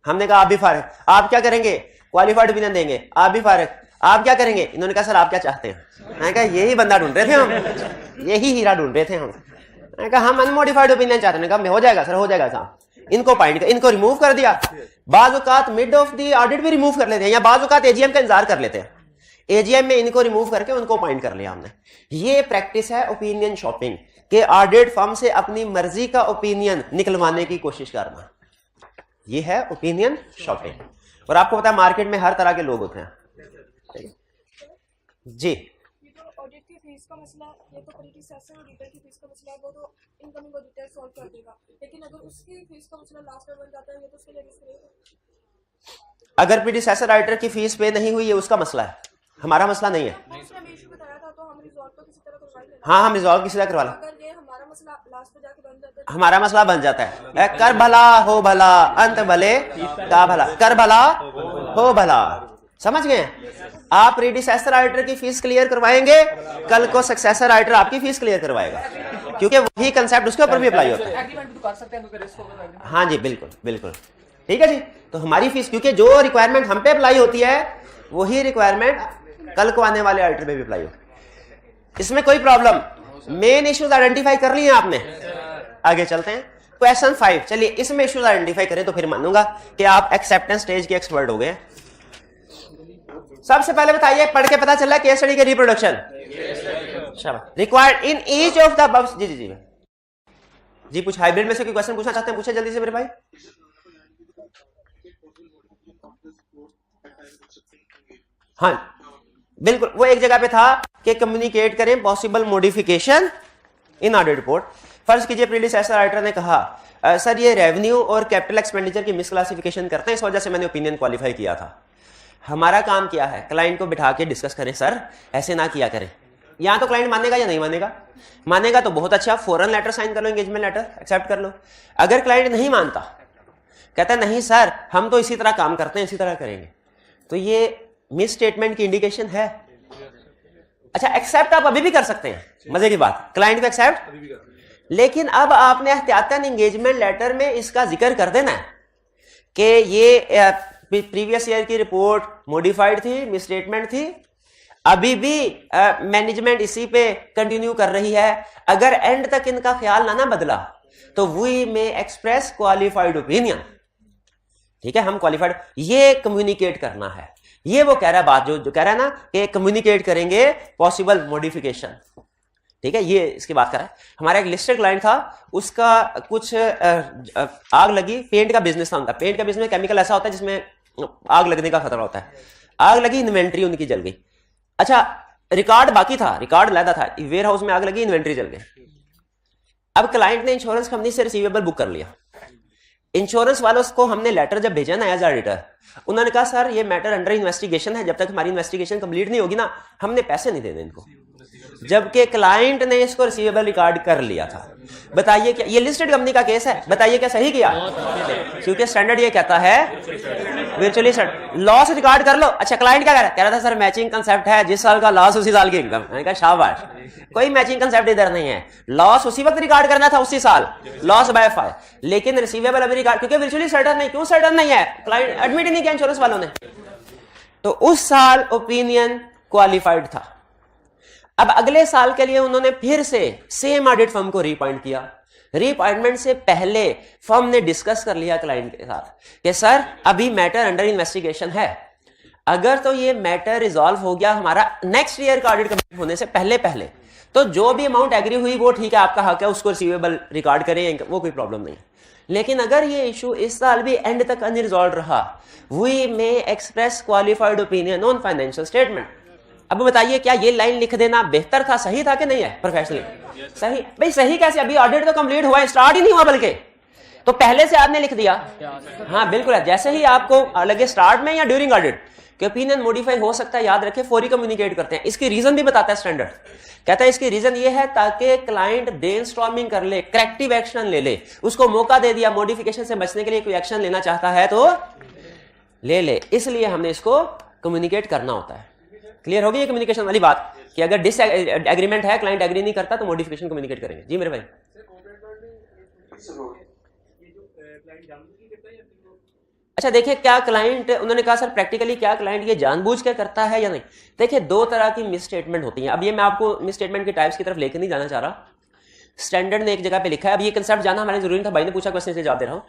हमने कहा आप भी फारिग, आप क्या करेंगे? क्वालिफाइड ओपिनियन देंगे। आप भी फारिग, आप क्या करेंगे? इन्होंने कहा सर आप क्या चाहते हैं? मैंने कहा यही बंदा ढूंढ रहे थे हम, यही हीरा ढूंढ रहे थे हम। मैंने कहा हम अनमोडिफाइड ओपिनियन चाहते हैं। कहा हो जाएगा सर, हो जाएगा साहब। इनको पॉइंट इनको रिमूव कर दिया। बाज़ औक़ात मिड ऑफ द ऑडिट भी रिमूव कर लेते हैं, या बाज़ औक़ात एजीएम का इंतजार कर लेते हैं, एजीएम में इनको रिमूव करके उनको पॉइंट कर लिया हमने। ये प्रैक्टिस है ओपिनियन शॉपिंग के, ऑडिट फर्म से अपनी मर्जी का ओपिनियन निकलवाने की कोशिश करना। ये है ओपिनियन शॉपिंग। और आपको पता है मार्केट में हर तरह के लोग होते हैं। जी ये तो ऑडिट की फीस का मसला, ये तो प्रीडिसेसर ऑडिटर की फीस का मसला है, वो तो इनकमिंग ऑडिटर सॉल्व कर देगा, लेकिन अगर उसकी फीस का मसला लास्ट में बन जाता है, ये तो उसके लिए रिस्क रहेगा। अगर प्रीडिसेसर राइटर की फीस पे नहीं हुई, ये उसका मसला है, हमारा मसला नहीं है। उसने हमें इशू बताया था, तो हम रिजॉल्व तो किसी तरह करवा ही लेंगे। हाँ, हम रिजॉल्व किसी तरह करवा लें। अगर ये हमारा मसला लास्ट में जाके बन जाता है, हमारा मसला बन जाता है। कर भला हो भला, अंत भले का भला, कर भला हो भला। समझ गए? आप प्रीडिसेसर राइटर की फीस क्लियर करवाएंगे, कल को सक्सेसर राइटर आपकी फीस क्लियर करवाएगा, क्योंकि वही कंसेप्ट उसके ऊपर भी अप्लाई होता है। एग्रीमेंट तो कर सकते हैं, क्योंकि रिस्क होगा। हाँ जी, बिल्कुल बिल्कुल ठीक है जी। तो हमारी फीस, क्योंकि जो रिक्वायरमेंट हम पे अप्लाई होती है वही रिक्वायरमेंट कल को आने वाले राइटर पे भी अप्लाई होती है। इसमें कोई प्रॉब्लम, मेन इश्यूज आइडेंटिफाई कर लिए आपने। आगे चलते हैं, क्वेश्चन 5। चलिए इसमें इश्यूज आइडेंटिफाई करें तो फिर मानूंगा कि आप एक्सेप्टेंस स्टेज के एक्सपर्ट हो गए। सबसे पहले बताइए, पढ़ के पता चला केस स्टडी के reproduction. Required in each of the above. जी जी जी जी, कुछ हाइब्रिड में से कोई क्वेश्चन पूछना चाहते हैं, पूछे जल्दी से मेरे भाई। हाँ बिल्कुल, वो एक जगह पे था कि कम्युनिकेट करें possible modification in audit report. फर्ज कीजिए प्रीडिसेसर राइटर ने कहा सर ये रेवेन्यू और कैपिटल एक्सपेंडिचर की मिसक्लासिफिकेशन करते हैं, इस वजह से मैंने ओपिनियन क्वालिफाई किया था। हमारा काम क्या है, क्लाइंट को बिठा के डिस्कस करें, सर ऐसे ना किया करें। यहां तो क्लाइंट मानेगा या नहीं मानेगा? मानेगा तो बहुत अच्छा, फॉरन लेटर साइन कर लो, एंगेजमेंट लेटर एक्सेप्ट कर लो। अगर क्लाइंट नहीं मानता, कहता नहीं सर हम तो इसी तरह काम करते हैं, इसी तरह करेंगे, तो ये मिस स्टेटमेंट की इंडिकेशन है। अच्छा, एक्सेप्ट आप अभी भी कर सकते हैं, मजे की बात, क्लाइंट को एक्सेप्ट, लेकिन अब आपने एहतियातन एंगेजमेंट लेटर में इसका जिक्र कर देना है कि ये प्रीवियस ईयर की रिपोर्ट मॉडिफाइड थी, मिसस्टेटमेंट थी, अभी भी मैनेजमेंट इसी पे कंटिन्यू कर रही है। अगर एंड तक इनका ख्याल ना बदला तो वी में एक्सप्रेस क्वालिफाइड ओपिनियन। ठीक है, हम क्वालिफाइड, ये कम्युनिकेट करना है। ये वो कह रहा है बात, जो कह रहा है ना कि कम्युनिकेट करेंगे पॉसिबल मॉडिफिकेशन। ठीक है, ये इसकी बात कर रहा है। हमारा एक लिस्टेड क्लाइंट था, उसका कुछ आग लगी, पेंट का बिजनेस था उनका। पेंट का बिजनेस केमिकल ऐसा होता है जिसमें आग लगने का खतरा होता है। आग लगी, इन्वेंट्री उनकी जल गई। अच्छा, रिकॉर्ड बाकी था, रिकॉर्ड लैदा था, वेयर हाउस में आग लगी, इन्वेंट्री जल गई। अब क्लाइंट ने इंश्योरेंस कंपनी से रिसीवेबल बुक कर लिया। इंश्योरेंस वालों को हमने लेटर जब भेजा ना एज ऑडिटर, उन्होंने कहा सर ये मैटर अंडर इन्वेस्टिगेशन है, जब तक हमारी इन्वेस्टिगेशन कंप्लीट नहीं होगी ना हमने पैसे नहीं देने इनको। जबकि क्लाइंट ने इसको रिसीवेबल रिकॉर्ड कर लिया था। बताइए क्या ये लिस्टेड कंपनी का केस है? बताइए क्या सही किया? क्योंकि स्टैंडर्ड ये कहता है वर्चुअली लॉस रिकॉर्ड कर लो। अच्छा, क्लाइंट क्या कह रहा था सर मैचिंग कंसेप्ट है, जिस साल का लॉस उसी साल की इनकम। मैंने कहा शाबाश, कोई मैचिंग कंसेप्ट इधर नहीं है। लॉस उसी वक्त रिकॉर्ड करना था, उसी साल लॉस बाय फायर, लेकिन रिसीवेबल अभी रिकॉर्ड, क्योंकि वर्चुअली सर्टन नहीं। क्यों सर्टन नहीं है? क्लाइंट एडमिट ही नहीं किया इंश्योरेंस वालों ने, तो उस साल ओपिनियन क्वालिफाइड था। अब अगले साल के लिए उन्होंने फिर से सेम ऑडिट फर्म को रीअपॉइंट किया। रीअपॉइंटमेंट से पहले फर्म ने डिस्कस कर लिया क्लाइंट के साथ कि सर अभी मैटर अंडर इन्वेस्टिगेशन है, अगर तो ये मैटर रिजॉल्व हो गया हमारा नेक्स्ट ईयर का ऑडिट कंप्लीट होने से पहले तो जो भी अमाउंट एग्री हुई वो ठीक है, आपका हक है, उसको रिसीवेबल रिकॉर्ड करें, वो कोई प्रॉब्लम नहीं। लेकिन अगर ये इशू इस साल भी एंड तक अनरिजॉल्व रहा, we may express qualified opinion on financial statement. अब बताइए क्या ये लाइन लिख देना बेहतर था, सही था कि नहीं है? प्रोफेशनली सही। भाई सही कैसे? अभी ऑडिट तो कंप्लीट हुआ है, स्टार्ट ही नहीं हुआ, बल्कि तो पहले से आपने लिख दिया। हाँ बिल्कुल है, जैसे ही आपको लगे स्टार्ट में या ड्यूरिंग ऑडिट कि ओपिनियन मॉडिफाई हो सकता है, याद रखें फौरी कम्युनिकेट करते हैं। इसकी रीजन भी बताता है स्टैंडर्ड, कहता है इसकी रीजन ये है ताकि क्लाइंट ब्रेनस्टॉर्मिंग कर ले, करेक्टिव एक्शन ले ले, उसको मौका दे दिया, मॉडिफिकेशन से बचने के लिए कोई एक्शन लेना चाहता है तो ले ले, इसलिए हमने इसको कम्युनिकेट करना होता है। क्लियर होगी ये कम्युनिकेशन वाली बात कि अगर डिस एग्रीमेंट है, क्लाइंट एग्री नहीं करता तो मॉडिफिकेशन कम्युनिकेट करेंगे। जी मेरे भाई। अच्छा देखिए, क्या क्लाइंट, उन्होंने कहा सर प्रैक्टिकली क्या क्लाइंट ये जानबूझ के करता है या नहीं? देखिए दो तरह की मिस स्टेटमेंट होती हैं। अब ये मैं आपको मिस स्टेटमेंट के टाइप्स की तरफ लेकर नहीं जाना चाह रहा, स्टैंडर्ड ने एक जगह पे लिखा है। अब ये कंसेप्ट जाना हमारे जरूरी था, भाई ने पूछा क्वेश्चन से जवाब दे रहा हूं।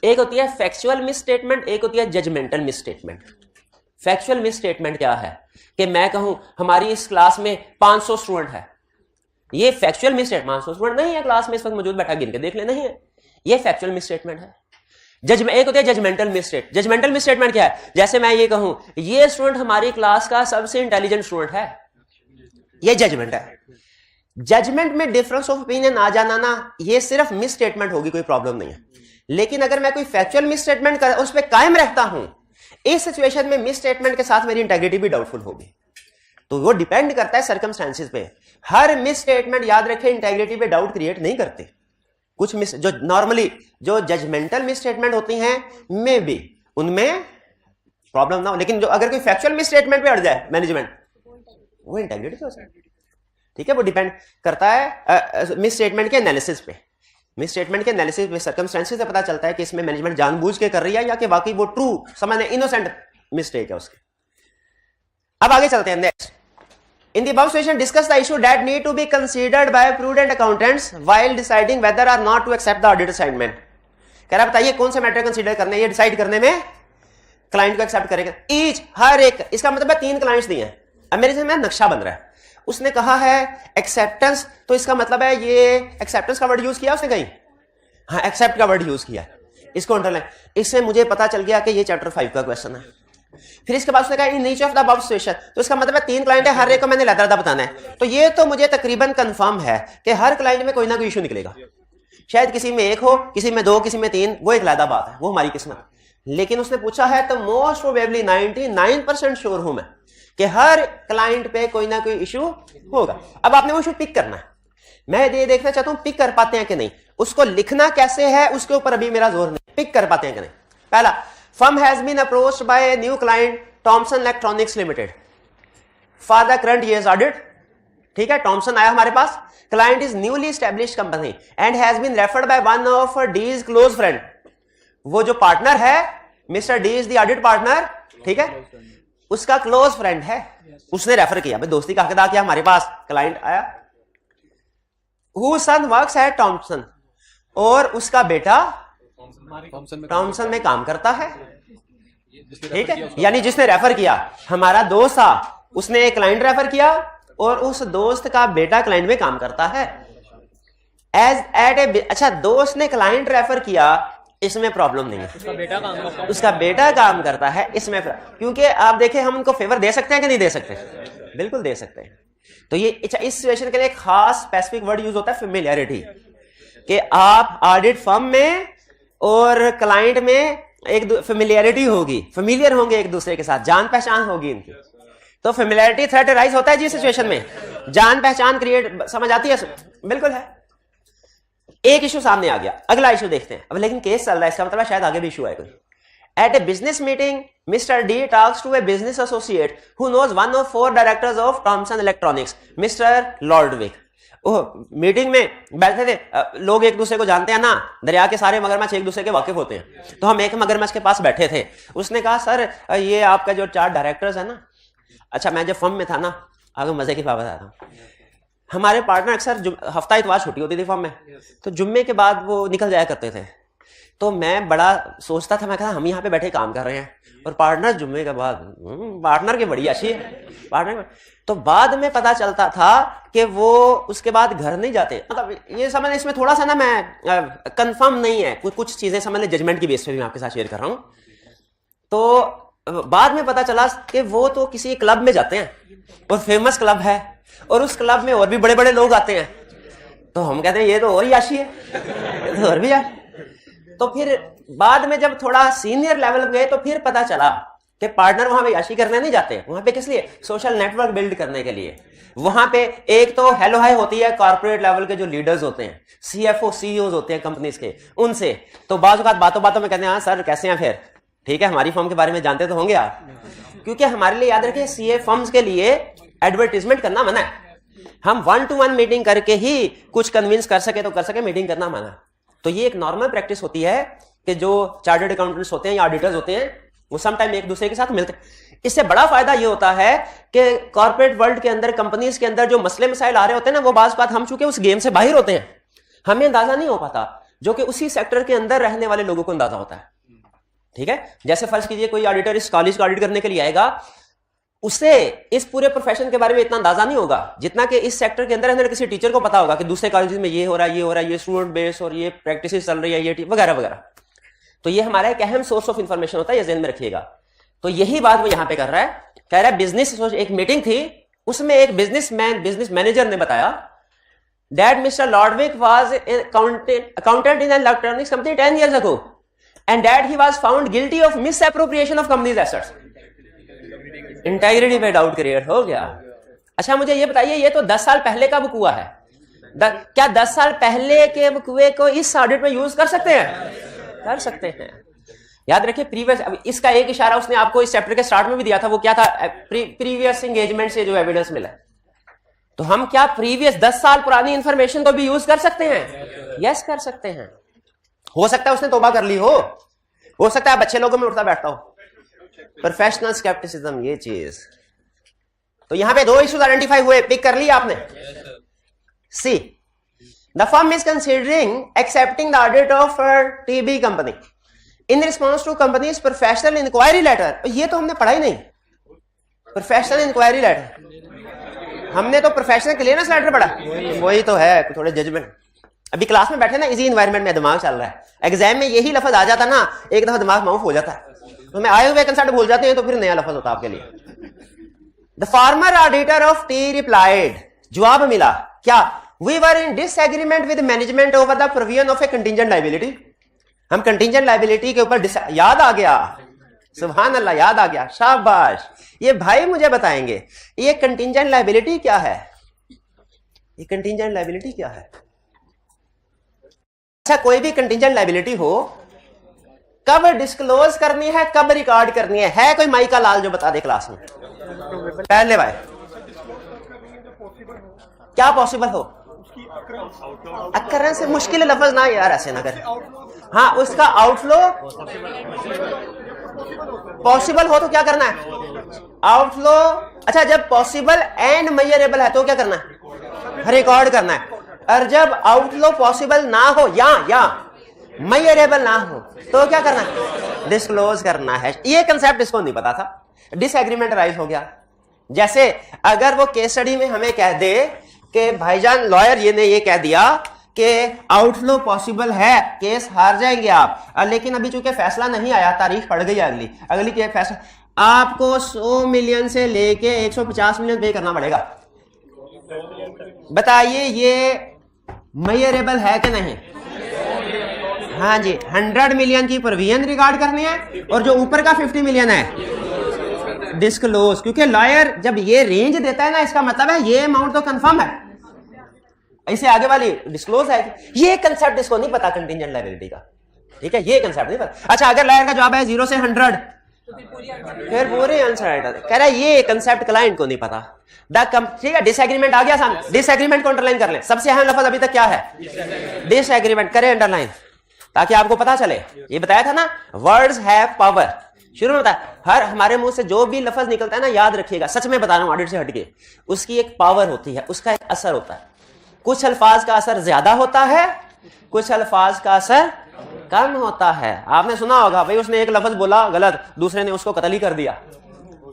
एक होती है फैक्चुअल मिस स्टेटमेंट, एक होती है judgmental misstatement. Factual misstatement क्या है कि मैं कहूं हमारी इस क्लास में 500 स्टूडेंट है, ये फैक्चुअल मिस स्टेटमेंट। 500 स्टूडेंट नहीं है क्लास में इस वक्त मौजूद, बैठा गिन के देख ले, नहीं है, ये फैक्चुअल मिस स्टेटमेंट है। एक होती है judgmental misstatement. Judgmental misstatement क्या है? जैसे मैं ये कहूं ये स्टूडेंट हमारी क्लास का सबसे इंटेलिजेंट स्टूडेंट है, ये जजमेंट है। जजमेंट में डिफरेंस ऑफ ओपिनियन आ जाना ना, ये सिर्फ मिस स्टेटमेंट होगी, कोई प्रॉब्लम नहीं है। लेकिन अगर मैं कोई फैक्चुअल मिस स्टेटमेंट कर उस पर कायम रहता हूं, इस सिचुएशन में मिस स्टेटमेंट के साथ मेरी इंटेग्रिटी भी डाउटफुल होगी। तो वो डिपेंड करता है सर्कमस्टेंसेस पे। हर मिस स्टेटमेंट याद रखें इंटेग्रिटी पे डाउट क्रिएट नहीं करते। कुछ मिस जो नॉर्मली जो जजमेंटल मिस स्टेटमेंट होती हैं मे बी उनमें प्रॉब्लम ना हो, लेकिन जो अगर कोई फैक्चुअल मिस स्टेटमेंट पे अड़ जाए मैनेजमेंट, वो इंटेग्रिटी हो सकती है। ठीक है, वो डिपेंड करता है मिस स्टेटमेंट के एनालिसिस पे। मिस स्टेटमेंट के एनालिसिस पे सर्कमस्टेंसेस से पता चलता है कि इसमें मैनेजमेंट जानबूझ के कर रही है या कि वाकई वो ट्रू समझने इनोसेंट मिस्टेक है उसकी। अब आगे चलते हैं next. In the above situation, discuss the issue that need to be considered by prudent accountants while deciding whether or not to accept the audit assignment. कह रहा बताइए कौन से मैटर कंसीडर करने, ये डिसाइड करने में क्लाइंट को एक्सेप्ट करेगा। ईच हर एक, इसका मतलब है 3 क्लाइंट्स दिए हैं। अब मेरे सामने नक्शा बन रहा है, उसने कहा है एक्सेप्टेंस, तो इसका मतलब है ये एक्सेप्टेंस का वर्ड यूज किया उसने कहीं, हाँ एक्सेप्ट का वर्ड यूज किया, इसको अंडरलाइन। इससे मुझे पता चल गया कि ये चैप्टर 5 का क्वेश्चन है। फिर इसके बाद उसने कहा इन नीच ऑफ द अबव सिचुएशन, तो इसका मतलब है 3 क्लाइंट है, हर एक को मैंने लैदा बताना है। तो ये तो मुझे तकरीबन कंफर्म है कि हर क्लाइंट में कोई ना कोई इशू निकलेगा। शायद किसी में 1 हो, किसी में 2, किसी में 3, वो एक लैदा बात है, वो हमारी किस्मत। लेकिन उसने पूछा है तो मोस्ट प्रोबेबली 99% श्योर हूं मैं कि हर क्लाइंट पे कोई ना कोई इशू होगा। अब आपने वो इशू पिक करना है। मैं ये देखना चाहता हूं पिक कर पाते हैं कि नहीं, उसको लिखना कैसे है उसके ऊपर अभी मेरा जोर नहीं, पिक कर पाते हैं कि नहीं। पहला, firm has been approached by a new client Thomson Electronics Limited for the current year's audit। ठीक है, Thomson आया हमारे पास, client is newly established company and has been referred by one of D's close friend। वो जो partner है mister D is the audit partner, ठीक है, उसका क्लोज फ्रेंड है, उसने रेफर किया, भाई दोस्ती का हक अदा किया, हमारे पास क्लाइंट आया। Whose son works at Thomson, और उसका बेटा टॉमसन में काम करता है। ठीक है, यानी जिसने रेफर किया हमारा दोस्त था, उसने एक क्लाइंट रेफर किया और उस दोस्त का बेटा क्लाइंट में काम करता है। एज एट ए, अच्छा दोस्त ने क्लाइंट रेफर किया, इसमें प्रॉब्लम नहीं है, उसका बेटा काम करता है, इसमें क्योंकि आप देखें हम उनको फेवर दे सकते हैं कि नहीं दे सकते, बिल्कुल दे सकते हैं। तो ये इस सिचुएशन के लिए खास स्पेसिफिक वर्ड यूज होता है फेमिलियरिटी, कि आप ऑडिट फर्म में और क्लाइंट में एक फेमिलियरिटी होगी, फेमिलियर होंगे एक दूसरे के साथ, जान पहचान होगी इनकी। तो फेमिलियरिटी थ्रेट राइज होता है जी सिचुएशन में, जान पहचान क्रिएट, समझ आती है, बिल्कुल है। एक इशू सामने आ गया, अगला इशू देखते हैं। अब लेकिन केस चल रहा है, इसका मतलब शायद आगे भी इशू आए कोई। At a business meeting, Mr. D talks to a business associate who knows one of 4 directors of Thomson Electronics, Mr. Lordwick। Meeting में बैठे थे, लोग एक दूसरे को जानते हैं ना, दरिया के सारे मगरमच्छ एक दूसरे के वाकिफ होते हैं। तो हम एक मगरमच्छ के पास बैठे थे, उसने कहा सर ये आपका जो 4 डायरेक्टर्स है ना, अच्छा मैं जब फर्म में था ना, आगे मजे की बात बताता हूँ, हमारे पार्टनर अक्सर हफ्ता इतवार छुट्टी होती थी फर्म में, तो जुम्मे के बाद वो निकल जाया करते थे। तो मैं बड़ा सोचता था, मैं कहा हम यहाँ पे बैठे काम कर रहे हैं और पार्टनर जुम्मे के बाद, पार्टनर की बड़ी अच्छी है पार्टनर। तो बाद में पता चलता था कि वो उसके बाद घर नहीं जाते। मतलब ये समझ, इसमें थोड़ा सा ना मैं कंफर्म नहीं है, कुछ चीजें समझ ले, जजमेंट की बेस पे भी मैं आपके साथ शेयर कर रहा हूँ। तो बाद में पता चला कि वो तो किसी क्लब में जाते हैं और फेमस क्लब है, और उस क्लब में और भी बड़े बड़े लोग आते हैं। तो हम कहते हैं ये तो और ही आशी है, तो और भी है। तो फिर बाद में जब थोड़ा सीनियर लेवल पे गए तो फिर पता चला कि पार्टनर वहां पे याशी करने नहीं जाते, वहां पे किस लिए, सोशल नेटवर्क बिल्ड करने के लिए। वहां पे एक तो हेलो हाई होती है कॉर्पोरेट लेवल के जो लीडर्स होते हैं, सीएफओ सीईओ होते हैं कंपनीज के, उनसे। तो बाजू बातों बातों में कहते हैं हाँ सर कैसे हैं, फिर ठीक है हमारी फर्म के बारे में जानते तो होंगे आप, क्योंकि हमारे लिए याद रखिए सीए फर्म्स के लिए एडवर्टीजमेंट करना मना है। हम 1-to-1 मीटिंग करके ही कुछ कन्विंस कर सके तो कर सके, मीटिंग करना मना। तो ये एक नॉर्मल प्रैक्टिस होती है कि जो चार्टर्ड अकाउंटेंट्स होते हैं या ऑडिटर्स होते हैं वो सम टाइम एक दूसरे के साथ मिलते हैं। इससे बड़ा फायदा ये होता है कि कॉर्पोरेट वर्ल्ड के अंदर, कंपनीज के अंदर जो मसले मसाइल आ रहे होते हैं ना, वो बात हम चूंकि उस गेम से बाहर होते हैं, हमें अंदाजा नहीं हो पाता, जो कि उसी सेक्टर के अंदर रहने वाले लोगों को अंदाजा होता है। ठीक है, जैसे फर्ज कीजिए कोई ऑडिटर इस कॉलेज का ऑडिट करने के लिए आएगा, उसे इस पूरे प्रोफेशन के बारे में इतना अंदाजा नहीं होगा जितना कि इस सेक्टर के अंदर किसी टीचर को पता होगा कि दूसरे कॉलेज में ये हो रहा है, ये हो रहा है, ये स्टूडेंट बेस और ये प्रैक्टिस चल रही है, ये वगैरह वगैरह। तो ये हमारा एक अहम सोर्स ऑफ इंफॉर्मेशन होता है, ये ज़हन में रखिएगा। तो यही बात वो यहां पे कर रहा है, कह रहा है बिजनेस, एक मीटिंग थी उसमें एक बिजनेस मैनेजर ने बताया that Mr. Lodwick was accountant in an electronics company 10 years ago and that he was found guilty of misappropriation of company's assets. Integrity पे डाउट क्रिएट हो गया। अच्छा मुझे ये बताइए, ये तो 10 साल पहले का वकूआ है, क्या 10 साल पहले के वकूए को इस ऑडिट में यूज कर सकते हैं? कर सकते हैं। याद रखिए प्रीवियस, अब इसका एक इशारा उसने आपको इस चैप्टर के स्टार्ट में भी दिया था, वो क्या था? प्रीवियस एंगेजमेंट से जो एविडेंस मिला। तो हम क्या प्रीवियस 10 साल पुरानी इंफॉर्मेशन को भी यूज कर सकते हैं? यस कर सकते हैं। हो सकता है उसने तौबा कर ली हो सकता है अब अच्छे लोगों में उठता बैठता हो। प्रोफेशनल स्केप्टिसिज्म, ये चीज। तो यहां पे 2 इश्यूज आइडेंटिफाई हुए, पिक कर लिया आपने। C, the firm is considering accepting the audit of TB company in response to company's professional inquiry letter. ये तो हमने पढ़ा ही नहीं, प्रोफेशनल इंक्वायरी लेटर। हमने तो प्रोफेशनल क्लियरेंस लेटर पढ़ा, वही तो है, थोड़े जजमेंट। अभी क्लास में बैठे ना, इसी एनवायरनमेंट में दिमाग चल रहा है। एग्जाम में यही लफ्ज आ जाता ना, एक दफा दिमाग माउफ हो जाता है, तो मैं आए हुए कंसेप्ट भूल जाते हैं, तो फिर नया लफ्ज होता आपके लिए। The former auditor of T replied, जवाब मिला क्या? We were in disagreement with management over the provision of a contingent liability. हम कंटिंजेंट लायबिलिटी के ऊपर याद आ गया, सुभान अल्लाह, याद आ गया, शाबाश। ये भाई मुझे बताएंगे ये कंटिंजेंट लायबिलिटी क्या है? ये कंटिंजेंट लायबिलिटी क्या है? अच्छा, कोई भी कंटिंजेंट लायबिलिटी हो, कब डिस्क्लोज करनी है, कब रिकॉर्ड करनी है कोई माई का लाल जो बता दे क्लास में? पहले भाई क्या पॉसिबल हो? अक्रेंस से मुश्किल लफ्ज ना यार, ऐसे ना कर। हाँ, उसका आउटफ्लो पॉसिबल हो तो क्या करना है? आउटफ्लो। अच्छा, जब पॉसिबल एंड मेजरेबल है तो क्या करना है? रिकॉर्ड करना है। और जब आउटफ्लो पॉसिबल ना हो या मेजरेबल ना हो तो क्या करना है? डिस्क्लोज करना है। ये कंसेप्ट इसको नहीं पता था, डिसएग्रीमेंट राइज हो गया। जैसे अगर वो केस स्टडी में हमें कह दे कि भाईजान लॉयर ये कह दिया कि आउटफ्लो पॉसिबल है, केस हार जाएंगे आप, लेकिन अभी चूंकि फैसला नहीं आया, तारीख पड़ गई अगली के फैसला, आपको 100 मिलियन से लेके 150 मिलियन पे करना पड़ेगा। बताइए ये मेजरेबल है कि नहीं? हाँ जी, 100 मिलियन की प्रोविजन रिकॉर्ड करनी है और जो ऊपर का 50 मिलियन है डिस्क्लोज, क्योंकि लॉयर जब ये रेंज देता है ना, इसका मतलब है ये अमाउंट तो कंफर्म है, ऐसे आगे वाली डिस्क्लोज है। ये कंसेप्ट इसको नहीं पता कंटिंजेंट लायबिलिटी का, ठीक है, ये कंसेप्ट नहीं पता। अच्छा, अगर लॉयर का जवाब है 0 से 100 फिर पूरे आंसर आएगा। कह रहा है ये कंसेप्ट क्लाइंट को नहीं पता। ठीक है, डिसएग्रीमेंट आ गया सामने, डिसएग्रीमेंट को अंडरलाइन कर लें। सबसे अहम लफ्ज अभी तक क्या है? डिसएग्रीमेंट। करें अंडरलाइन ताकि आपको पता चले। ये बताया था ना, वर्ड्स हैव पावर, शुरू में बताया। हर हमारे मुंह से जो भी लफ्ज निकलता है ना, याद रखिएगा, सच में बता रहा हूं ऑडिट से हटके, उसकी एक पावर होती है, उसका एक असर होता है। कुछ अल्फाज का असर ज्यादा होता है, कुछ अल्फाज का असर कम होता है। आपने सुना होगा भाई, उसने एक लफ्ज बोला गलत, दूसरे ने उसको कत्ल ही कर दिया,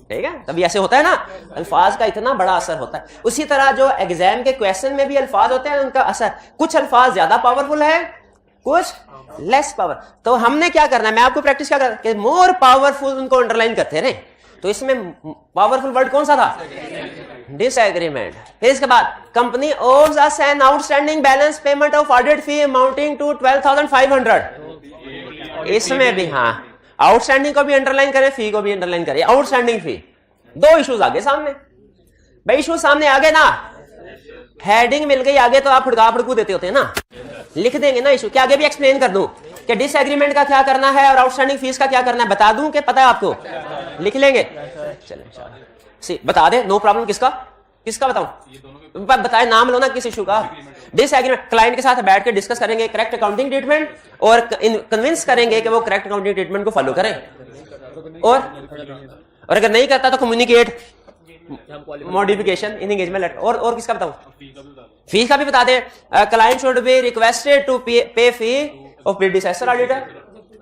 ठीक है, तभी ऐसे होता है ना, अल्फाज का इतना बड़ा असर होता है। उसी तरह जो एग्जाम के क्वेश्चन में भी अल्फाज होते हैं, उनका असर, कुछ अल्फाज ज्यादा पावरफुल है, कुछ लेस पावर। तो हमने क्या करना है, मैं आपको प्रैक्टिस क्या करना है, मोर पावरफुल उनको अंडरलाइन करते रहे। तो इसमें पावरफुल वर्ड कौन सा था? डिसएग्रीमेंट। फिर इसके बाद company owes us an outstanding balance payment of audit fee amounting to 12,500। इसमें भी हाँ, आउटस्टैंडिंग को भी अंडरलाइन करें, फी को भी अंडरलाइन करें। आउटस्टैंडिंग फी, 2 इश्यूज आगे सामने भाई, इश्यूज सामने आगे ना, हेडिंग मिल गई आगे तो आप फुड़का फुड़कू देते होते हैं ना, लिख देंगे ना इशू। क्या आगे भी एक्सप्लेन कर दूं कि डिसएग्रीमेंट का क्या करना है और आउटस्टैंडिंग फीस का क्या करना है, बता दूं कि पता है आपको? लिख लेंगे, चलें बता दे, नो प्रॉब्लम। किसका बताऊं? बताए, नाम लो ना किस इशू का। डिसएग्रीमेंट, क्लाइंट के साथ बैठ के डिस्कस करेंगे करेक्ट अकाउंटिंग ट्रीटमेंट, और कन्विंस करेंगे कि वो करेक्ट अकाउंटिंग ट्रीटमेंट को फॉलो करें, और अगर नहीं करता तो communicate modification in engagement letter. और किसका बताऊं? फीस का भी बता दे। Client should be requested to pay fee of predecessor auditor,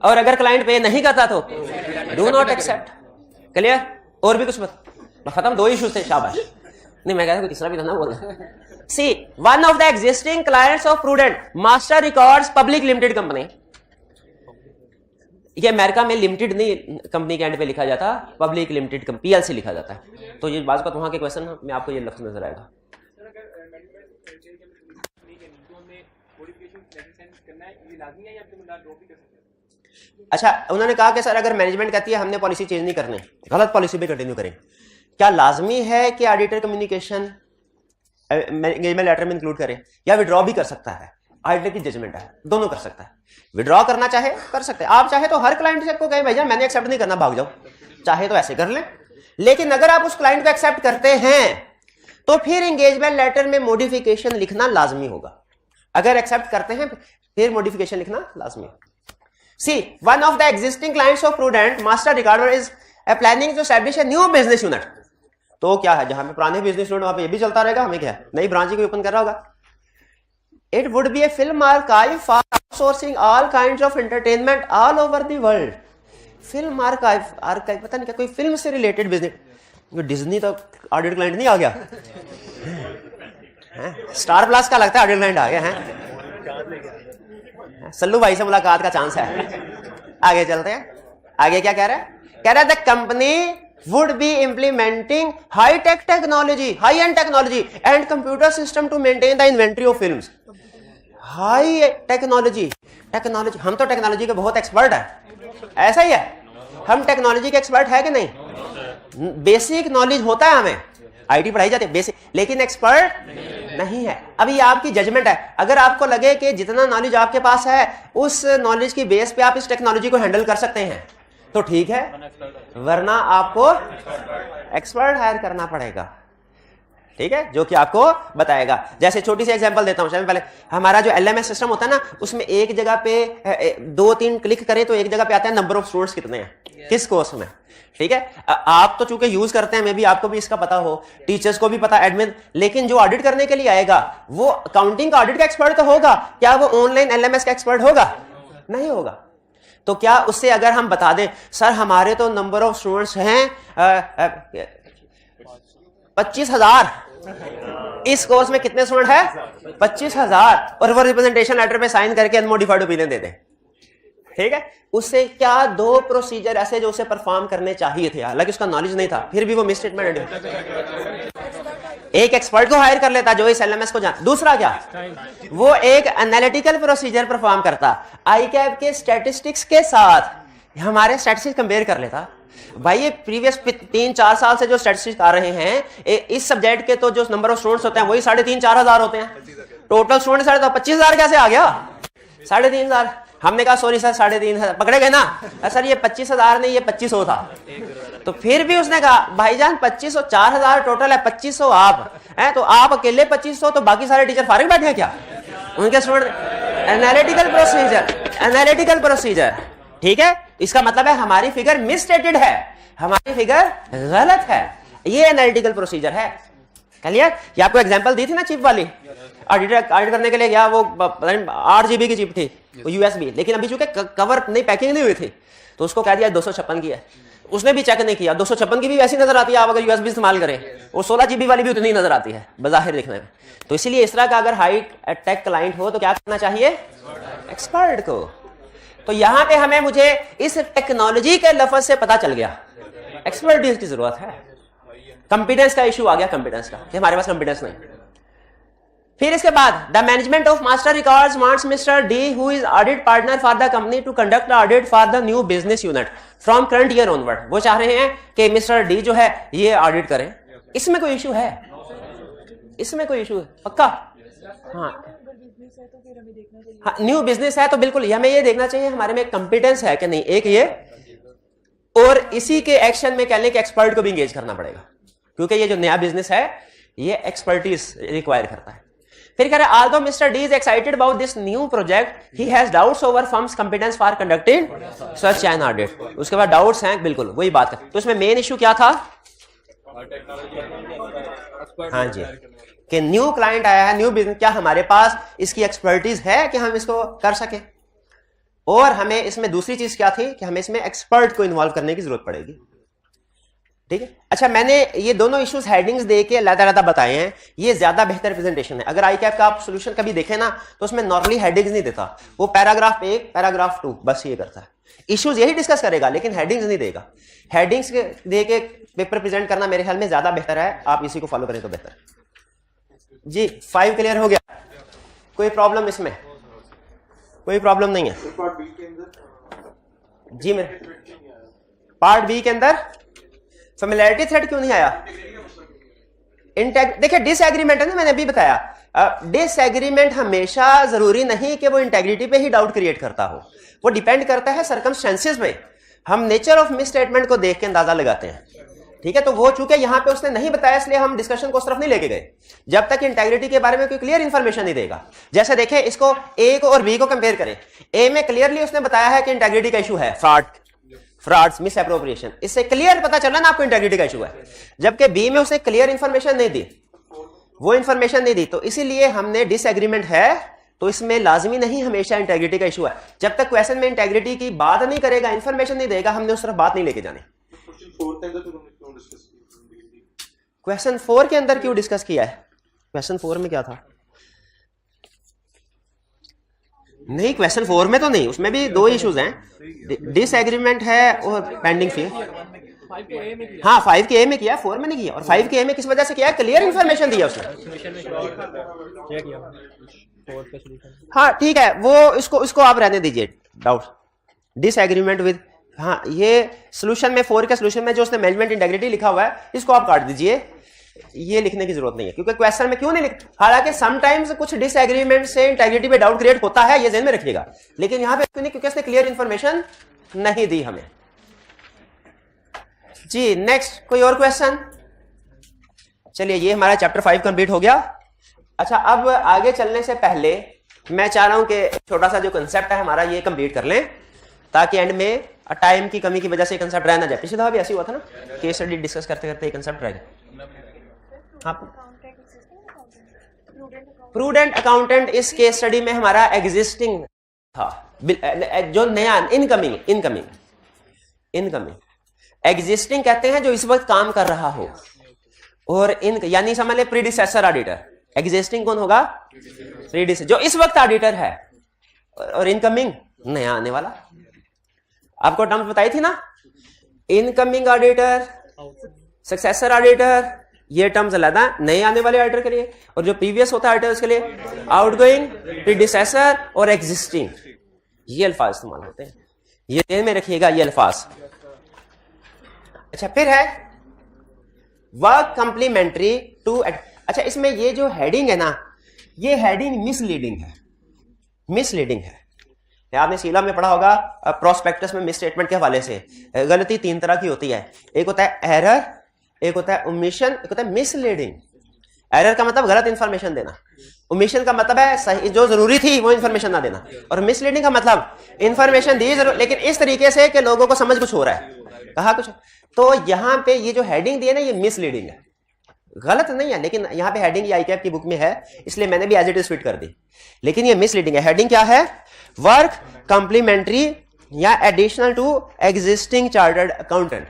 और अगर क्लाइंट पे नहीं करता तो डू नॉट एक्सेप्ट। क्लियर? और भी कुछ बता, खत्म, 2 इश्यूज थे, शाबाश। नहीं, मैं कह रहा हूं तीसरा भी था ना बोल। C, one of the existing clients of Prudent Master Records public limited company ये अमेरिका में लिमिटेड नहीं कंपनी के एंड पे लिखा जाता, पब्लिक लिमिटेड पीएलसी लिखा जाता है। तो ये बात का वहां के क्वेश्चन में आपको ये लफ्ज नजर आएगा। अच्छा, उन्होंने कहा कि सर अगर मैनेजमेंट कहती है हमने पॉलिसी चेंज नहीं करनी, गलत पॉलिसी पे कंटिन्यू करें, क्या लाजमी है कि ऑडिटर कम्युनिकेशन एंगेजमेंट लेटर में इंक्लूड करे या विड्रॉ भी कर सकता है? ऑडिटर की जजमेंट है, दोनों कर सकता है। विड्रॉ करना चाहे कर सकते हैं, आप चाहे तो हर क्लाइंट से को कहें भैया मैंने एक्सेप्ट नहीं करना, भाग जाओ, चाहे तो ऐसे कर लें। लेकिन अगर आप उस क्लाइंट को एक्सेप्ट करते हैं तो फिर एंगेजमेंट लेटर में मॉडिफिकेशन लिखना लाजमी होगा। अगर एक्सेप्ट करते हैं फिर मॉडिफिकेशन लिखना लाजमी है। See, one of the existing clients of Prudent Master Recorder is planning to establish a new business unit. तो क्या है, जहां पे पुराने बिजनेस यूनिट वहां पे ये भी चलता रहेगा, हमें क्या है नई ब्रांच ही ओपन कर रहा होगा। It would be a film archive for outsourcing all kinds of entertainment all over the world. Film archive पता नहीं क्या, कोई फिल्म से रिलेटेड बिजनेस। डिज्नी तो ऑडिट क्लाइंट नहीं आ गया, स्टार प्लस का लगता है ऑडिट क्लाइंट आ गया है। सल्लू भाई से मुलाकात का चांस है। आगे चलते हैं, आगे क्या कह रहा है? कह रहा है the company would be implementing high-tech technology, high-end technology and computer system to maintain the inventory of films. High technology, हम तो टेक्नोलॉजी के बहुत एक्सपर्ट है, ऐसा ही है, हम टेक्नोलॉजी के एक्सपर्ट है कि नहीं? बेसिक नॉलेज होता है, हमें आईटी पढ़ाई जाती है बेसिक, लेकिन एक्सपर्ट नहीं है। अभी आपकी जजमेंट है, अगर आपको लगे कि जितना नॉलेज आपके पास है उस नॉलेज की बेस पे आप इस टेक्नोलॉजी को हैंडल कर सकते हैं तो ठीक है, वरना आपको एक्सपर्ट हायर करना पड़ेगा। ठीक है, जो कि आपको बताएगा। जैसे छोटी सी एग्जांपल देता हूं, पहले हमारा जो एलएमएस सिस्टम होता है ना, उसमें एक जगह पे 2-3 क्लिक करें तो एक जगह पे आता है नंबर ऑफ स्टूडेंट्स कितने हैं किस कोर्स में। ठीक है, आप तो चूंकि यूज करते हैं, मे भी आपको भी इसका पता हो, टीचर्स को भी पता, एडमिन, लेकिन जो ऑडिट करने के लिए आएगा वो काउंटिंग का ऑडिट का एक्सपर्ट तो होगा, क्या वो ऑनलाइन एलएमएस का एक्सपर्ट होगा? नहीं होगा। तो क्या उससे अगर हम बता दें सर हमारे तो नंबर ऑफ स्टूडेंट्स हैं 25,000, इस कोर्स में कितने स्टूडेंट है 25,000, और वो रिप्रेजेंटेशन लेटर पे साइन करके अनमोडिफाइड ओपिनियन दे दें, ठीक है, उससे क्या 2 प्रोसीजर ऐसे जो उसे परफॉर्म करने चाहिए थे, हालांकि उसका नॉलेज नहीं था, फिर भी वो मिसस्टेटमेंट। एक एक्सपर्ट को हायर कर लेता जो इस एलएमएस को जान। दूसरा क्या, वो एक एनालिटिकल प्रोसीजर परफॉर्म करता, आईकैप के स्टैटिस्टिक्स के साथ हमारे स्टैटिस्टिक्स कंपेयर कर लेता। भाई ये प्रीवियस 3-4 साल से जो स्टैटिस्टिक्स आ रहे हैं इस सब्जेक्ट के, तो जो नंबर ऑफ स्टूडेंट्स होते हैं वही 3,500-4 हजार होते हैं, टोटल स्टूडेंट 25,000 कैसे आ गया? 3,500। हमने कहा सॉरी सर 3,500 पकड़े गए ना सर, ये 25,000 नहीं, ये 2,500 था। तो फिर भी उसने कहा भाईजान 2,500, 4,000 टोटल है, 2,500 आप हैं, तो आप अकेले 2,500, तो बाकी सारे टीचर फारिग बैठे हैं क्या? उनके स्टूडेंट। एनालिटिकल प्रोसीजर, ठीक है, इसका मतलब है हमारी फिगर मिसस्टेटेड है, हमारी फिगर गलत है, ये एनालिटिकल प्रोसीजर है। क्लियर? ये आपको एग्जांपल दी थी ना चिप वाली, ऑडिट करने के लिए गया, वो 8 GB की चिप थी, वो यूएसबी, लेकिन अभी चूंकि कवर नहीं, पैकिंग नहीं हुई थी, तो उसको कह दिया 256 की है। उसने भी चेक नहीं किया, 256 की भी वैसी नजर आती है आप अगर यूएसबी इस्तेमाल करें, और 16 GB वाली भी उतनी नजर आती है बज़ाहिर देखने में। तो इसीलिए इस तरह का अगर हाई टेक क्लाइंट हो तो क्या करना चाहिए? एक्सपर्ट को। तो यहां पे हमें मुझे इस टेक्नोलॉजी के लफ्ज से पता चल गया एक्सपर्टीज की जरूरत है। कंपिटेंस का इशू आ गया, कंपिटेंस का, कि हमारे पास कंपिटेंस नहीं। फिर इसके बाद the management of Master Records wants Mister D who is audit partner for the company to conduct the audit for the new business unit from current year onward. वो चाह रहे हैं कि मिस्टर डी जो है ये ऑडिट करें। इसमें कोई इशू है? इसमें कोई इशू है पक्का? हाँ, न्यू बिजनेस है तो बिल्कुल हमें ये देखना चाहिए हमारे में कंपिटेंस है कि नहीं, एक ये, और इसी के एक्शन में कहने के एक्सपर्ट को भी एंगेज करना पड़ेगा, क्योंकि ये जो नया बिजनेस है ये एक्सपर्टीज रिक्वायर करता है। फिर कह रहे हैं although Mr. D is excited about this new project, he has doubts over firm's competence for conducting such an audit. उसके बाद डाउट्स हैं, बिल्कुल वही बात है। तो इसमें मेन इशू क्या था? हाँ जी, कि न्यू क्लाइंट आया है, न्यू बिजनेस, क्या हमारे पास इसकी एक्सपर्टीज है कि हम इसको कर सके? और हमें इसमें दूसरी चीज क्या थी कि हमें इसमें एक्सपर्ट को इन्वॉल्व करने की जरूरत पड़ेगी। ठीक है, अच्छा, मैंने ये दोनों इश्यूज हेडिंग्स दे के अलग-अलग बताए हैं, ये ज्यादा बेहतर प्रेजेंटेशन है। अगर आईकैप का आप सॉल्यूशन कभी देखें ना तो उसमें नॉर्मली हेडिंग्स नहीं देता, वो पैराग्राफ 1 पैराग्राफ 2 बस ये करता है। इश्यूज यही डिस्कस करेगा, लेकिन हेडिंग्स नहीं देगा। हेडिंग्स दे के पेपर प्रेजेंट करना मेरे ख्याल में ज्यादा बेहतर है, आप इसी को फॉलो करें तो बेहतर। जी 5 क्लियर हो गया, कोई प्रॉब्लम इसमें? कोई प्रॉब्लम नहीं है जी। मेरे पार्ट बी के अंदर फेमिलियरिटी थ्रेट क्यों नहीं आया? देखिए डिसएग्रीमेंट है ना, मैंने अभी बताया डिसएग्रीमेंट हमेशा जरूरी नहीं कि वो इंटेग्रिटी पे ही डाउट क्रिएट करता हो, वो डिपेंड करता है सर्कमस्टेंसेस पे। हम नेचर ऑफ मिस स्टेटमेंट को देख के अंदाजा लगाते हैं, ठीक है। तो वो चूंकि यहां पे उसने नहीं बताया इसलिए हम डिस्कशन को उस तरफ नहीं लेके गए जब तक इंटेग्रिटी के बारे में कोई क्लियर इंफॉर्मेशन नहीं देगा। जैसे देखें, इसको ए को और बी को कंपेयर करें। ए में क्लियरली उसने बताया है कि इंटेग्रिटी का इशू है, फ्रॉड्स, मिस एप्रोप्रिएशन, इससे क्लियर पता चल रहा ना आपको इंटेग्रिटी का इशू है। जबकि बी में उसने क्लियर इंफॉर्मेशन नहीं दी, वो इंफॉर्मेशन नहीं दी, तो इसीलिए हमने डिसएग्रीमेंट है तो इसमें लाजमी नहीं हमेशा इंटेग्रिटी का इशू है। जब तक क्वेश्चन में इंटेग्रिटी की बात नहीं करेगा, इंफॉर्मेशन नहीं देगा, हमने उस तरफ बात नहीं लेके जाने। क्वेश्चन 4 के अंदर क्यों डिस्कस किया है? क्वेश्चन 4 में क्या था? नहीं, क्वेश्चन 4 में तो नहीं, उसमें भी 2 इश्यूज हैं, डिसएग्रीमेंट है और पेंडिंग फी। हाँ 5 के ए में किया, 4 में नहीं किया। और 5 के ए में किस वजह से किया? क्लियर इंफॉर्मेशन दिया उसने। हाँ ठीक है, वो इसको आप रहने दीजिए डाउट। डिसएग्रीमेंट विद, हाँ ये सोल्यूशन में 4 के सोल्यूशन में जो उसने मैनेजमेंट इंटेग्रिटी लिखा हुआ है इसको आप काट दीजिए, ये लिखने की जरूरत नहीं है क्योंकि क्वेश्चन में क्यों नहीं लिख। हालांकि समटाइम्स कुछ डिसएग्रीमेंट से इंटेग्रिटी पे डाउट क्रिएट होता है, ये ध्यान में रखिएगा, लेकिन यहां पे क्यों नहीं? क्योंकि उसने क्लियर इंफॉर्मेशन नहीं दी हमें। जी नेक्स्ट, कोई और क्वेश्चन? चलिए ये हमारा चैप्टर 5 कंप्लीट हो गया। अच्छा, अब आगे चलने से पहले मैं चाह रहा हूं कि छोटा सा जो कंसेप्ट है हमारा ये कंप्लीट कर लें, ताकि एंड में टाइम की कमी की वजह से कंसेप्ट रह ना जाए। पिछली दफा भी ऐसी हुआ था ना, केस स्टडी डिस्कस करते करते कंसेप्ट रह गया। प्रूडेंट अकाउंटेंट इस केस स्टडी में हमारा एग्जिस्टिंग था, जो नया इनकमिंग एग्जिस्टिंग कहते हैं जो इस वक्त काम कर रहा हो, और यानी समझ ले प्रीडिसेसर ऑडिटर। एग्जिस्टिंग कौन होगा? प्रीडिसेसर, जो इस वक्त ऑडिटर है, और इनकमिंग नया आने वाला। आपको टर्म्स बताई थी ना, इनकमिंग ऑडिटर, सक्सेसर ऑडिटर, ये टर्म्स अलग है नए आने वाले ऑडिटर के लिए, और जो प्रीवियस होता है ऑडिटर उसके लिए आउटगोइंग, प्रीडिसेसर और एग्जिस्टिंग, ये अल्फाज इस्तेमाल होते हैं, ये ध्यान में रखिएगा ये अल्फाज। अच्छा, फिर है वर्क कंप्लीमेंट्री टू। अच्छा, इसमें ये जो हेडिंग है ना, ये हेडिंग मिसलीडिंग है। आपने सीला में पढ़ा होगा प्रोस्पेक्टस में मिस स्टेटमेंट के हवाले से। गलती 3 तरह की होती है, एक होता है एरर, एक होता है ओमिशन, एक होता है मिसलीडिंग। एरर का मतलब गलत इंफॉर्मेशन देना, ओमिशन का मतलब है सही जो जरूरी थी वो इंफॉर्मेशन ना देना, और मिसलीडिंग का मतलब इंफॉर्मेशन दी जरूर लेकिन इस तरीके से कि लोगों को समझ कुछ हो रहा है, कहा कुछ। तो यहाँ पे ये जो हेडिंग दी है ना, ये मिसलीडिंग है, गलत नहीं है, लेकिन यहाँ पे हेडिंग आई कैप की बुक में है इसलिए मैंने भी एज इट इज फिट कर दी, लेकिन ये मिसलीडिंग है। हेडिंग क्या है? वर्क कंप्लीमेंट्री या additional to existing chartered accountant.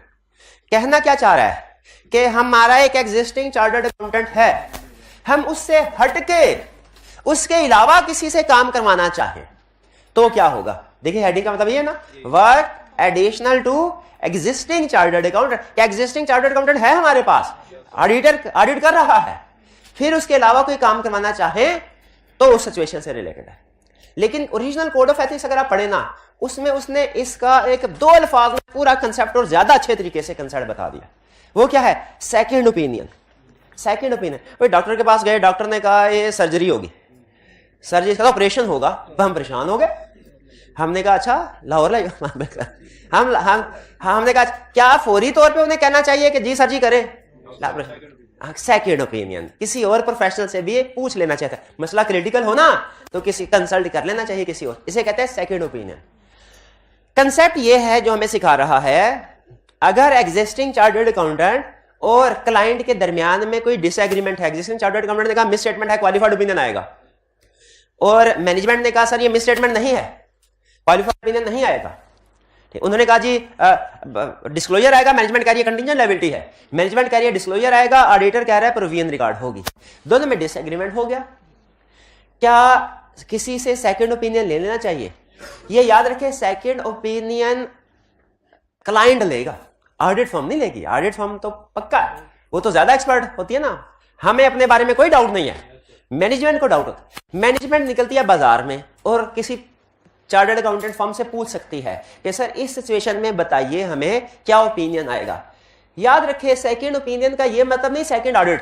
कहना क्या चाह रहा है कि हमारा एक एग्जिस्टिंग चार्टर्ड अकाउंटेंट है, हम उससे हटके उसके अलावा किसी से काम करवाना चाहें तो क्या होगा? देखिए हेडिंग का मतलब ये है ना, work additional to existing chartered accountant. Existing chartered accountant है हमारे पास, ऑडिट कर रहा है, फिर उसके अलावा कोई काम करवाना चाहे तो उस सिचुएशन से रिलेटेड है। लेकिन ओरिजिनल कोड ऑफ एथिक्स अगर आप पढ़े ना, उसमें उसने इसका 2 अल्फाज में पूरा कंसेप्ट और ज्यादा अच्छे तरीके से कंसेप्ट बता दिया। वो क्या है? Second opinion. भाई डॉक्टर के पास गए, डॉक्टर ने कहा ये सर्जरी होगी, सर्जरी का ऑपरेशन होगा, तो हम परेशान हो गए। हमने कहा अच्छा लाहौर ले हमने कहा क्या फौरी तौर पे उन्हें कहना चाहिए कि जी सर्जरी करें? सेकंड ओपिनियन, किसी और प्रोफेशनल से भी पूछ लेना चाहिए। मसला क्रिटिकल हो ना तो किसी कंसल्ट कर लेना चाहिए किसी और, इसे कहते हैं सेकंड ओपिनियन। कंसेप्ट ये है जो हमें सिखा रहा है, अगर एग्जिस्टिंग चार्टर्ड अकाउंटेंट और क्लाइंट के दरमियान में कोई डिसएग्रीमेंट है, एग्जिस्टिंग चार्टर्ड अकाउंटेंट ने कहा मिस स्टेटमेंट है, क्वालिफाइड ओपिनियन आएगा, और मैनेजमेंट ने कहा सर ये मिस स्टेटमेंट नहीं है, क्वालिफाइड ओपिनियन नहीं आएगा। उन्होंने कहा जी डिस्क्लोजर आएगा, मैनेजमेंट कह रही है कंटीजेंट लायबिलिटी है, मैनेजमेंट कह रही है डिस्क्लोजर आएगा, ऑडिटर कह रहा है प्रोविजन रिकॉर्ड होगी, दोनों में डिसएग्रीमेंट हो गया। क्या किसी से सेकंड ओपिनियन ले लेना चाहिए? ये याद रखें, सेकंड ओपिनियन क्लाइंट लेगा, ऑडिट फर्म नहीं लेगी। ऑडिट फर्म तो पक्का है, वो तो ज्यादा एक्सपर्ट होती है ना, हमें अपने बारे में कोई डाउट नहीं है, मैनेजमेंट को डाउट होता है। मैनेजमेंट निकलती है बाजार में और किसी चार्टर्ड अकाउंटेंट फर्म से पूछ सकती है कि सर इस सिचुएशन में बताइए हमें क्या ओपिनियन आएगा। याद रखिए, सेकंड ओपिनियन का ये मतलब नहीं सेकंड ऑडिट।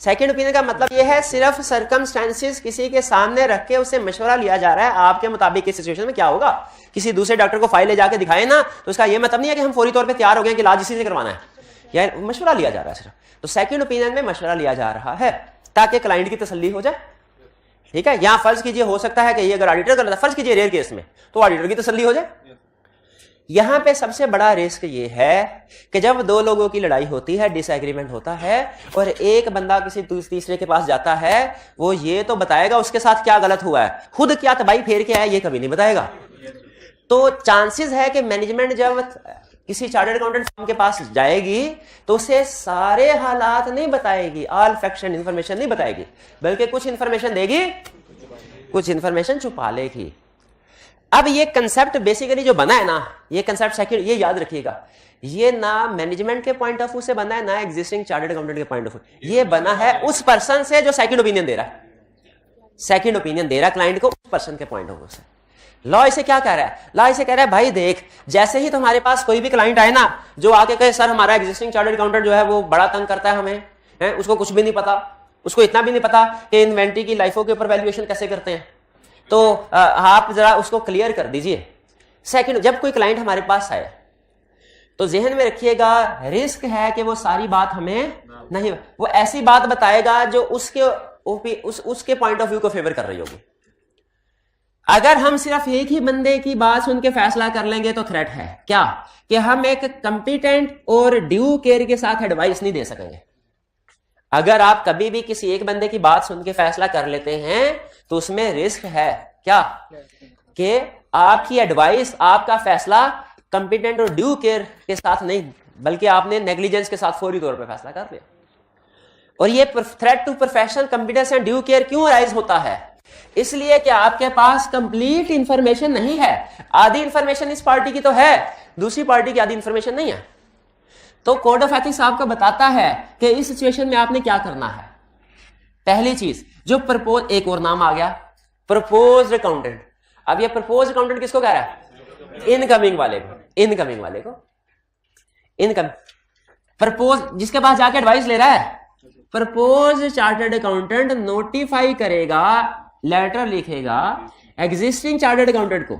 सेकंड ओपिनियन का मतलब ये है सिर्फ सर्कमस्टेंसेस किसी के सामने रख के उससे मशवरा लिया जा रहा है आपके मुताबिक इस सिचुएशन में क्या होगा। किसी दूसरे डॉक्टर को फाइल ले जाके दिखाए ना, तो इसका ये मतलब नहीं है कि हम फौरी तौर पे तैयार हो गए कि इलाज इसी से करवाना है, या मशवरा लिया जा रहा है सिर्फ। तो सेकंड ओपिनियन में मशवरा लिया जा रहा है ताकि क्लाइंट की तसल्ली हो जाए। ठीक है, यहां फर्ज कीजिए हो सकता है कि ये अगर ऑडिटर कर रहा था, फर्ज कीजिए रेयर केस में, तो ऑडिटर की तसल्ली हो जाए। यहां पे सबसे बड़ा रिस्क ये है कि जब दो लोगों की लड़ाई होती है, डिसएग्रीमेंट होता है, और एक बंदा किसी तीसरे के पास जाता है, वो ये तो बताएगा उसके साथ क्या गलत हुआ है, खुद क्या तबाही फेर के आया ये कभी नहीं बताएगा। तो चांसेस है कि मैनेजमेंट जब किसी चार्टर्ड अकाउंटेंट फर्म के पास जाएगी तो उसे सारे हालात नहीं बताएगी, ऑल फैक्शन इंफॉर्मेशन नहीं बताएगी, बल्कि कुछ इंफॉर्मेशन देगी, कुछ इंफॉर्मेशन छुपा लेगी। अब ये कंसेप्ट बेसिकली जो बना है ना, ये कंसेप्ट सेकंड, ये याद रखिएगा, ये ना मैनेजमेंट के पॉइंट ऑफ व्यू से बना है, ना एग्जिस्टिंग चार्टर्ड अकाउंटेंट के पॉइंट ऑफ व्यू, ये बना है उस पर्सन से जो सेकंड ओपिनियन दे रहा है। सेकंड ओपिनियन दे रहा है क्लाइंट को उस पर्सन के पॉइंट ऑफ व्यू से। लॉ इसे क्या कह रहा है? लॉ इसे कह रहा है भाई देख, जैसे ही तुम्हारे पास कोई भी क्लाइंट आए ना जो आके कहे सर हमारा एग्जिस्टिंग चार्टर्ड अकाउंटेंट जो है वो बड़ा तंग करता है हमें, है उसको कुछ भी नहीं पता, उसको इतना भी नहीं पता कि इन्वेंट्री की लाइफों के ऊपर वैल्यूएशन कैसे करते हैं, तो आप जरा उसको क्लियर कर दीजिए। सेकंड, जब कोई क्लाइंट हमारे पास आए तो जहन में रखिएगा रिस्क है कि वो सारी बात हमें नहीं, वो ऐसी बात बताएगा जो उसके पॉइंट ऑफ व्यू को फेवर कर रही होगी। अगर हम सिर्फ एक ही बंदे की बात सुन के फैसला कर लेंगे तो थ्रेट है क्या कि हम एक कंपिटेंट और ड्यू केयर के साथ एडवाइस नहीं दे सकेंगे। अगर आप कभी भी किसी एक बंदे की बात सुन के फैसला कर लेते हैं तो उसमें रिस्क है क्या कि आपकी एडवाइस, आपका फैसला कंपिटेंट और ड्यू केयर के साथ नहीं, बल्कि आपने नेग्लिजेंस के साथ फौरी तौर पर फैसला कर लिया। और ये threat to professional competence and due care क्यों राइज होता है? इसलिए कि आपके पास कंप्लीट इंफॉर्मेशन नहीं है। आधी इंफॉर्मेशन इस पार्टी की तो है, दूसरी पार्टी की आधी इंफॉर्मेशन नहीं है। तो कोड ऑफ एथिक्स आपको बताता है कि इस सिचुएशन में आपने क्या करना है। पहली चीज जो प्रपोज, एक और नाम आ गया प्रपोज्ड अकाउंटेंट। अब ये प्रपोज्ड अकाउंटेंट किसको कह रहा है? इनकमिंग वाले को, इनकमिंग वाले को, इनकम प्रपोज, जिसके पास जाके एडवाइस ले रहा है। प्रपोज चार्टर्ड अकाउंटेंट नोटिफाई करेगा, लेटर लिखेगा एग्जिस्टिंग चार्टर्ड अकाउंटेंट को,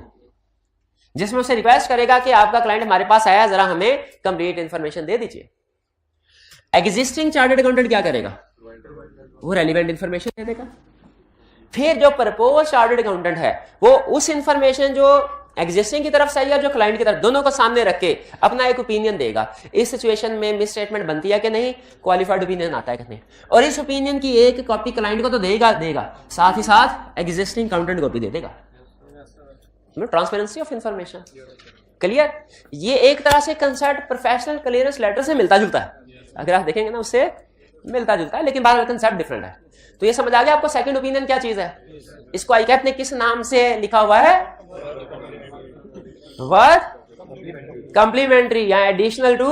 जिसमें उसे रिक्वेस्ट करेगा कि आपका क्लाइंट हमारे पास आया, जरा हमें कंप्लीट इंफॉर्मेशन दे दीजिए। एग्जिस्टिंग चार्टर्ड अकाउंटेंट क्या करेगा? वो रेलिवेंट इंफॉर्मेशन दे देगा। फिर जो प्रपोज चार्टर्ड अकाउंटेंट है वो उस इंफॉर्मेशन जो एग्जिस्टिंग की तरफ से या जो क्लाइंट की तरफ, दोनों को सामने रख के अपना एक ओपिनियन देगा। इस सिचुएशन में मिस स्टेटमेंट बनती है कि नहीं, क्वालिफाइड ओपिनियन आता है कि नहीं, और इस ओपिनियन की एक कॉपी क्लाइंट को तो देगा, साथ ही साथ एग्जिस्टिंग अकाउंटेंट को भी दे देगा। Transparency of information, clear. ये एक तरह से कंसेप्ट प्रोफेशनल क्लियरेंस लेटर से मिलता जुलता है, अगर आप देखेंगे ना उससे मिलता जुलता है, लेकिन बार कंसेप्ट डिफरेंट है। तो ये समझ आ गया आपको सेकंड ओपिनियन क्या चीज है। इसको आईकैप ने किस नाम से लिखा हुआ है? वर्क कॉम्प्लीमेंट्री या एडिशनल टू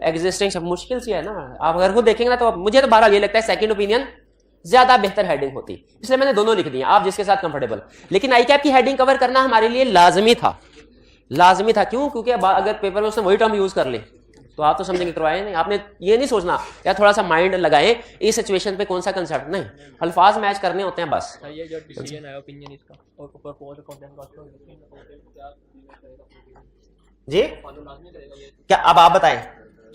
एग्जिस्टिंग। सब मुश्किल सी है ना, आप अगर खुद देखेंगे ना तो मुझे तो बारह ये लगता है सेकंड ओपिनियन ज्यादा बेहतर हेडिंग होती, इसलिए मैंने दोनों लिख दिया, आप जिसके साथ कंफर्टेबल। लेकिन आईकैप की हेडिंग कवर करना हमारे लिए लाजमी था, लाजमी था। क्यों? क्योंकि अगर पेपर में उसने वही टर्म यूज कर ले तो आप तो समझेंगे करवाए नहीं। आपने ये नहीं सोचना या थोड़ा सा माइंड लगाएं इस सिचुएशन पे कौन सा कंसेप्ट, नहीं, अल्फाज मैच करने होते हैं बस। ये जो डिसीजन है ओपिनियन इसका और प्रपोज अकाउंटेंट का जी क्या, अब आप बताएं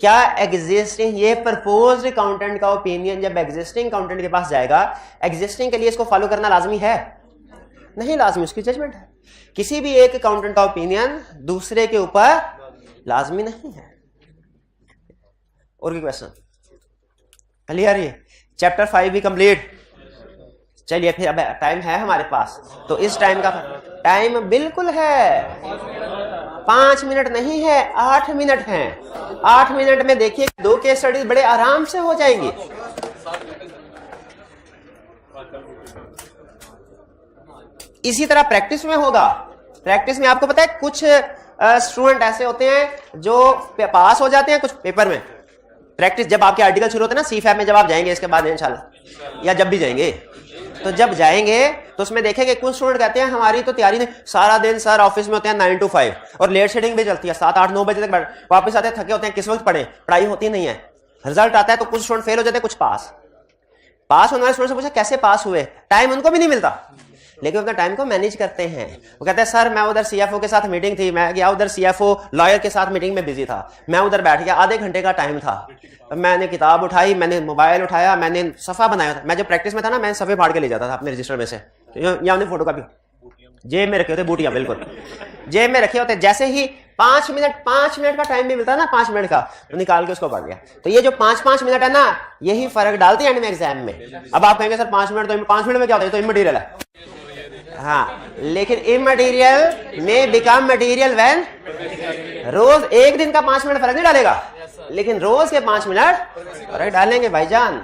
क्या एग्जिस्टिंग, ये प्रपोज्ड अकाउंटेंट का ओपिनियन जब एग्जिस्टिंग अकाउंटेंट के पास जाएगा, एग्जिस्टिंग के लिए इसको फॉलो करना लाजमी है? नहीं लाजमी, उसकी जजमेंट है। किसी भी एक अकाउंटेंट का ओपिनियन दूसरे के ऊपर लाजमी नहीं है। और कोई क्वेश्चन? क्लियर? ये चैप्टर 5 भी कंप्लीट। चलिए फिर अब टाइम है हमारे पास, तो इस टाइम का टाइम बिल्कुल है, 5 मिनट नहीं है, 8 मिनट हैं। 8 मिनट में देखिए 2 केस स्टडीज बड़े आराम से हो जाएंगी। इसी तरह प्रैक्टिस में होगा। प्रैक्टिस में आपको पता है कुछ स्टूडेंट ऐसे होते हैं जो पास हो जाते हैं कुछ पेपर में। प्रैक्टिस जब आपके आर्टिकल शुरू होते हैं ना CFAP में, जब आप जाएंगे इसके बाद इंशाल्लाह, या जब भी जाएंगे, तो जब जाएंगे तो उसमें देखेंगे कुछ स्टूडेंट कहते हैं हमारी तो तैयारी नहीं, सारा दिन सर ऑफिस में होते हैं 9 to 5 और लेट शेडिंग भी चलती है, 7, 8, 9 बजे तक वापस आते हैं, थके होते हैं, किस वक्त पढ़े, पढ़ाई होती नहीं है, रिजल्ट आता है तो कुछ स्टूडेंट फेल हो जाते हैं, कुछ पास होने वाले स्टूडेंट से पूछा कैसे पास हुए, टाइम उनको भी नहीं मिलता, लेकिन अपना टाइम को मैनेज करते हैं। वो कहते हैं सर मैं उधर CFO के साथ मीटिंग थी, मैं गया उधर CFO लॉयर के साथ मीटिंग में बिजी था, मैं उधर बैठ गया, आधे घंटे का टाइम था, मैंने किताब उठाई, मैंने मोबाइल उठाया, मैंने सफा बनाया था। मैं जब प्रैक्टिस में था ना, मैं सफे फाड़ के ले जाता था अपने रजिस्टर में से, या अपनी फोटो का भी जेब में रखे होते, बूटियां बिल्कुल जेब में रखे होते। जैसे ही 5 मिनट का टाइम भी मिलता ना, 5 मिनट का, तो निकाल के उसको पढ़ लिया। तो ये जो 5 मिनट है ना, यही फर्क डालती है एंड में एग्जाम में। अब आप कहेंगे सर 5 मिनट, तो 5 मिनट में क्या होता है, तो इमटेरियल है। हाँ, लेकिन इमटेरियल में बिकम मटेरियल व्हेन, रोज एक दिन का 5 मिनट फर्क नहीं डालेगा, लेकिन रोज के 5 मिनट फर्क डालेंगे भाईजान।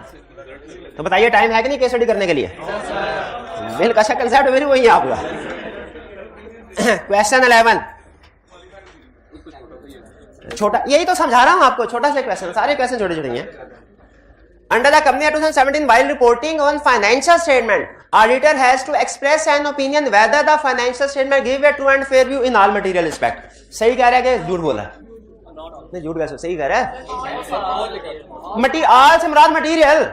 तो बताइए टाइम है कि नहीं केस स्टडी करने के लिए? बिल्कुल, अच्छा कंसेप्ट मेरी वही है आपका। क्वेश्चन 11 छोटा, यही तो समझा रहा हूं आपको, छोटा सा क्वेश्चन, सारे क्वेश्चन छोटे छोटे हैं। Under the company 2017 while reporting on financial statement, auditor has to express an opinion whether the financial statement give a true and fair view in all material respect। सही कह रहा है कि झूठ बोला? नहीं, झूठ कैसे, सही कह रहा है। आल से मुराद मटीरियल,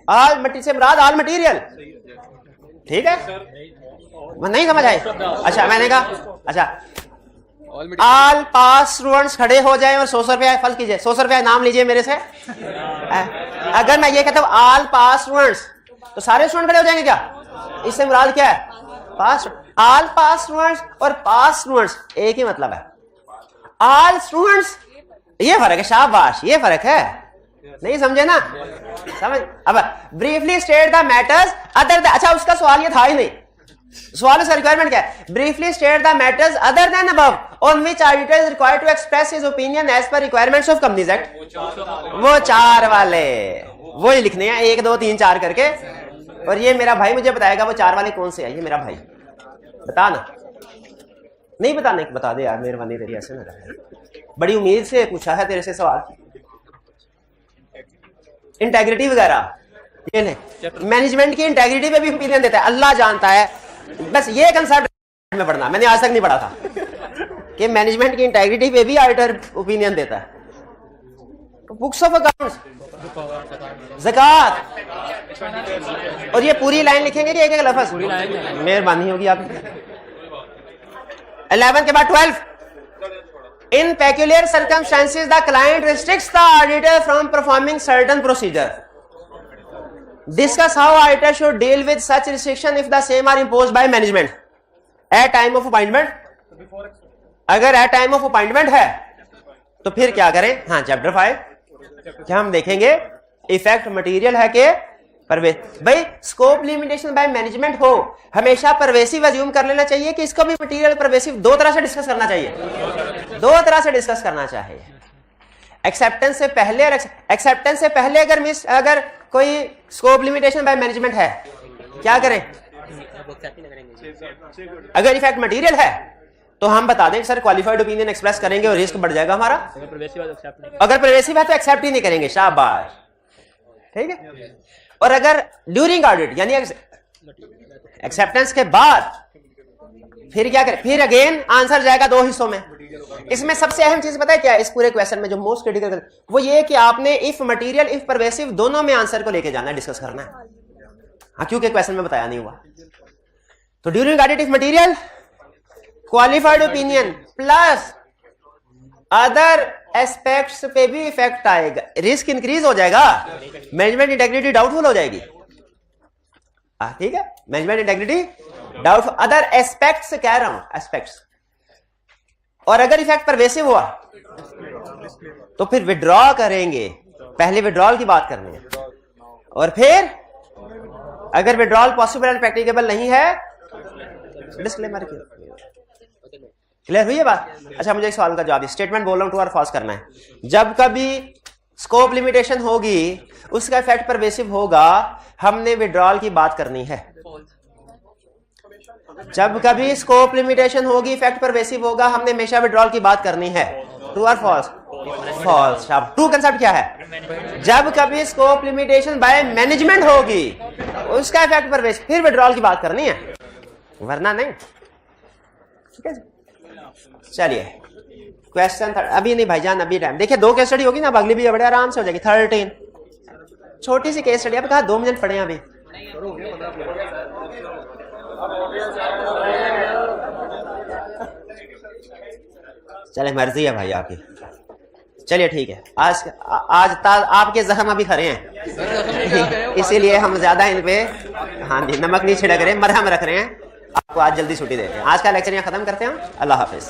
आल मटी से मुराद आल मटीरियल, ठीक है? नहीं समझ आए? अच्छा मैंने कहा, अच्छा आल पास स्टूडेंट्स खड़े हो जाए और 100 रुपया फल कीजिए, 100 रुपया नाम लीजिए मेरे से। अगर मैं ये कहता हूं आल पास स्टूडेंट्स, तो सारे स्टूडेंट खड़े हो जाएंगे क्या? इससे मुराद क्या है? पास। आल पास स्टूडेंट्स और पास स्टूडेंट्स एक ही मतलब है। आल स्टूडेंट्स, ये फर्क है, शाबाश, ये फर्क है, नहीं समझे ना? समझ। अब briefly state the matters other, अच्छा उसका सवाल ये था ही नहीं, सवाल उसका रिक्वायरमेंट क्या है? Briefly state the matters other than above on which auditor is required to express his opinion as per requirements of companies act. वो 4 वाले वो ही लिखने हैं, 1, 2, 3, 4 करके। और ये मेरा भाई मुझे बताएगा वो 4 वाले कौन से है। ये मेरा भाई बता ना, नहीं बताने बता दे यार, मेहरबानी तेरी, ऐसे ना रहे। बड़ी उम्मीद से पूछा है तेरे से सवाल, इंटेग्रिटी वगैरह, ये नहीं मैनेजमेंट की इंटेग्रिटी पे भी ओपिनियन देता है, अल्लाह जानता है। बस ये कंसेप्ट में पढ़ना, मैंने आज तक नहीं पढ़ा था कि मैनेजमेंट की इंटेग्रिटी पे भी ऑडिटर ओपिनियन देता है। बुक्स ऑफ अकाउंट्स, ज़कात, और ये पूरी लाइन लिखेंगे कि एक एक लफ्ज? मेहरबानी होगी आपकी। 11 के बाद 12, in peculiar circumstances the client restricts the auditor from performing certain procedure. Discuss how auditor should deal with such restriction if the same are imposed by management at time of appointment। अगर at time of appointment है तो फिर क्या करें? हाँ, chapter 5 क्या हम देखेंगे, इफेक्ट मटेरियल है कि परवेसिव। भाई स्कोप लिमिटेशन बाय मैनेजमेंट हो, हमेशा परवेसिव अज्यूम कर लेना चाहिए कि इसको भी मटेरियल परवेसिव दो तरह से डिस्कस करना चाहिए, दो तरह से डिस्कस करना चाहिए। एक्सेप्टेंस से पहले और एक्सेप्टेंस से पहले अगर कोई स्कोप लिमिटेशन बाय मैनेजमेंट है, क्या करें? अगर इफेक्ट मटेरियल है तो हम बता दें सर क्वालिफाइड ओपिनियन एक्सप्रेस करेंगे और रिस्क बढ़ जाएगा हमारा। अगर परवेसिव है तो एक्सेप्ट ही नहीं करेंगे, शाबाश, ठीक है। और अगर ड्यूरिंग ऑडिट यानी एक्सेप्टेंस के बाद फिर क्या करें? फिर अगेन आंसर जाएगा 2 हिस्सों में। इसमें सबसे अहम चीज पता है क्या है? इस पूरे क्वेश्चन में जो मोस्ट क्रिटिकल वो ये कि आपने इफ मटेरियल इफ परवेसिव दोनों में आंसर को लेके जाना है, डिस्कस करना है। हाँ, क्योंकि क्वेश्चन में बताया नहीं हुआ। तो during audit if material, qualified opinion plus other aspects पे भी इफेक्ट आएगा, रिस्क इंक्रीज हो जाएगा, मैनेजमेंट इंटेग्रिटी डाउटफुल हो जाएगी। ठीक है, management integrity doubtful, other aspects कह रहा हूं, एस्पेक्ट्स। और अगर इफेक्ट परवेसिव हुआ तो फिर विड्रॉ करेंगे, पहले विड्रॉल की बात करनी है, और फिर अगर विड्रॉल पॉसिबल एंड प्रैक्टिकेबल नहीं है डिस्क्लेमर क्लियर हुई है बात? अच्छा, मुझे एक सवाल का जवाब, स्टेटमेंट बोल रहा हूं, ट्रू और फॉल्स करना है। जब कभी स्कोप लिमिटेशन होगी उसका इफेक्ट परवेसिव होगा, हमने विड्रॉल की बात करनी है। जब कभी स्कोप लिमिटेशन होगी इफेक्ट परवेसिव होगा, हमने हमेशा विड्रॉल की बात करनी है। ट्रू और फॉल्स? फॉल्स। अब ट्रू कंसेप्ट क्या है? जब कभी स्कोप लिमिटेशन बाय मैनेजमेंट होगी उसका इफेक्ट परवेसिव, फिर विड्रॉल की बात करनी है, वरना नहीं। ठीक है, चलिए क्वेश्चन अभी नहीं भाईजान, अभी टाइम देखिए, 2 केस स्टडी होगी ना, अब अगली भी बड़े आराम से हो जाएगी। 13 छोटी सी केस स्टडी, अब कहा 2 मिनट पड़े अभी। चले मर्जी है भाई आपकी। चलिए ठीक है, आज आपके जख्म अभी खड़े हैं इसीलिए हम ज्यादा इन पे हाँ जी नमक नहीं छिड़क रहे, मरहम रख रहे हैं। आपको आज जल्दी छुट्टी देते हैं। आज का लेक्चर यहाँ खत्म करते हैं। अल्लाह हाफिज।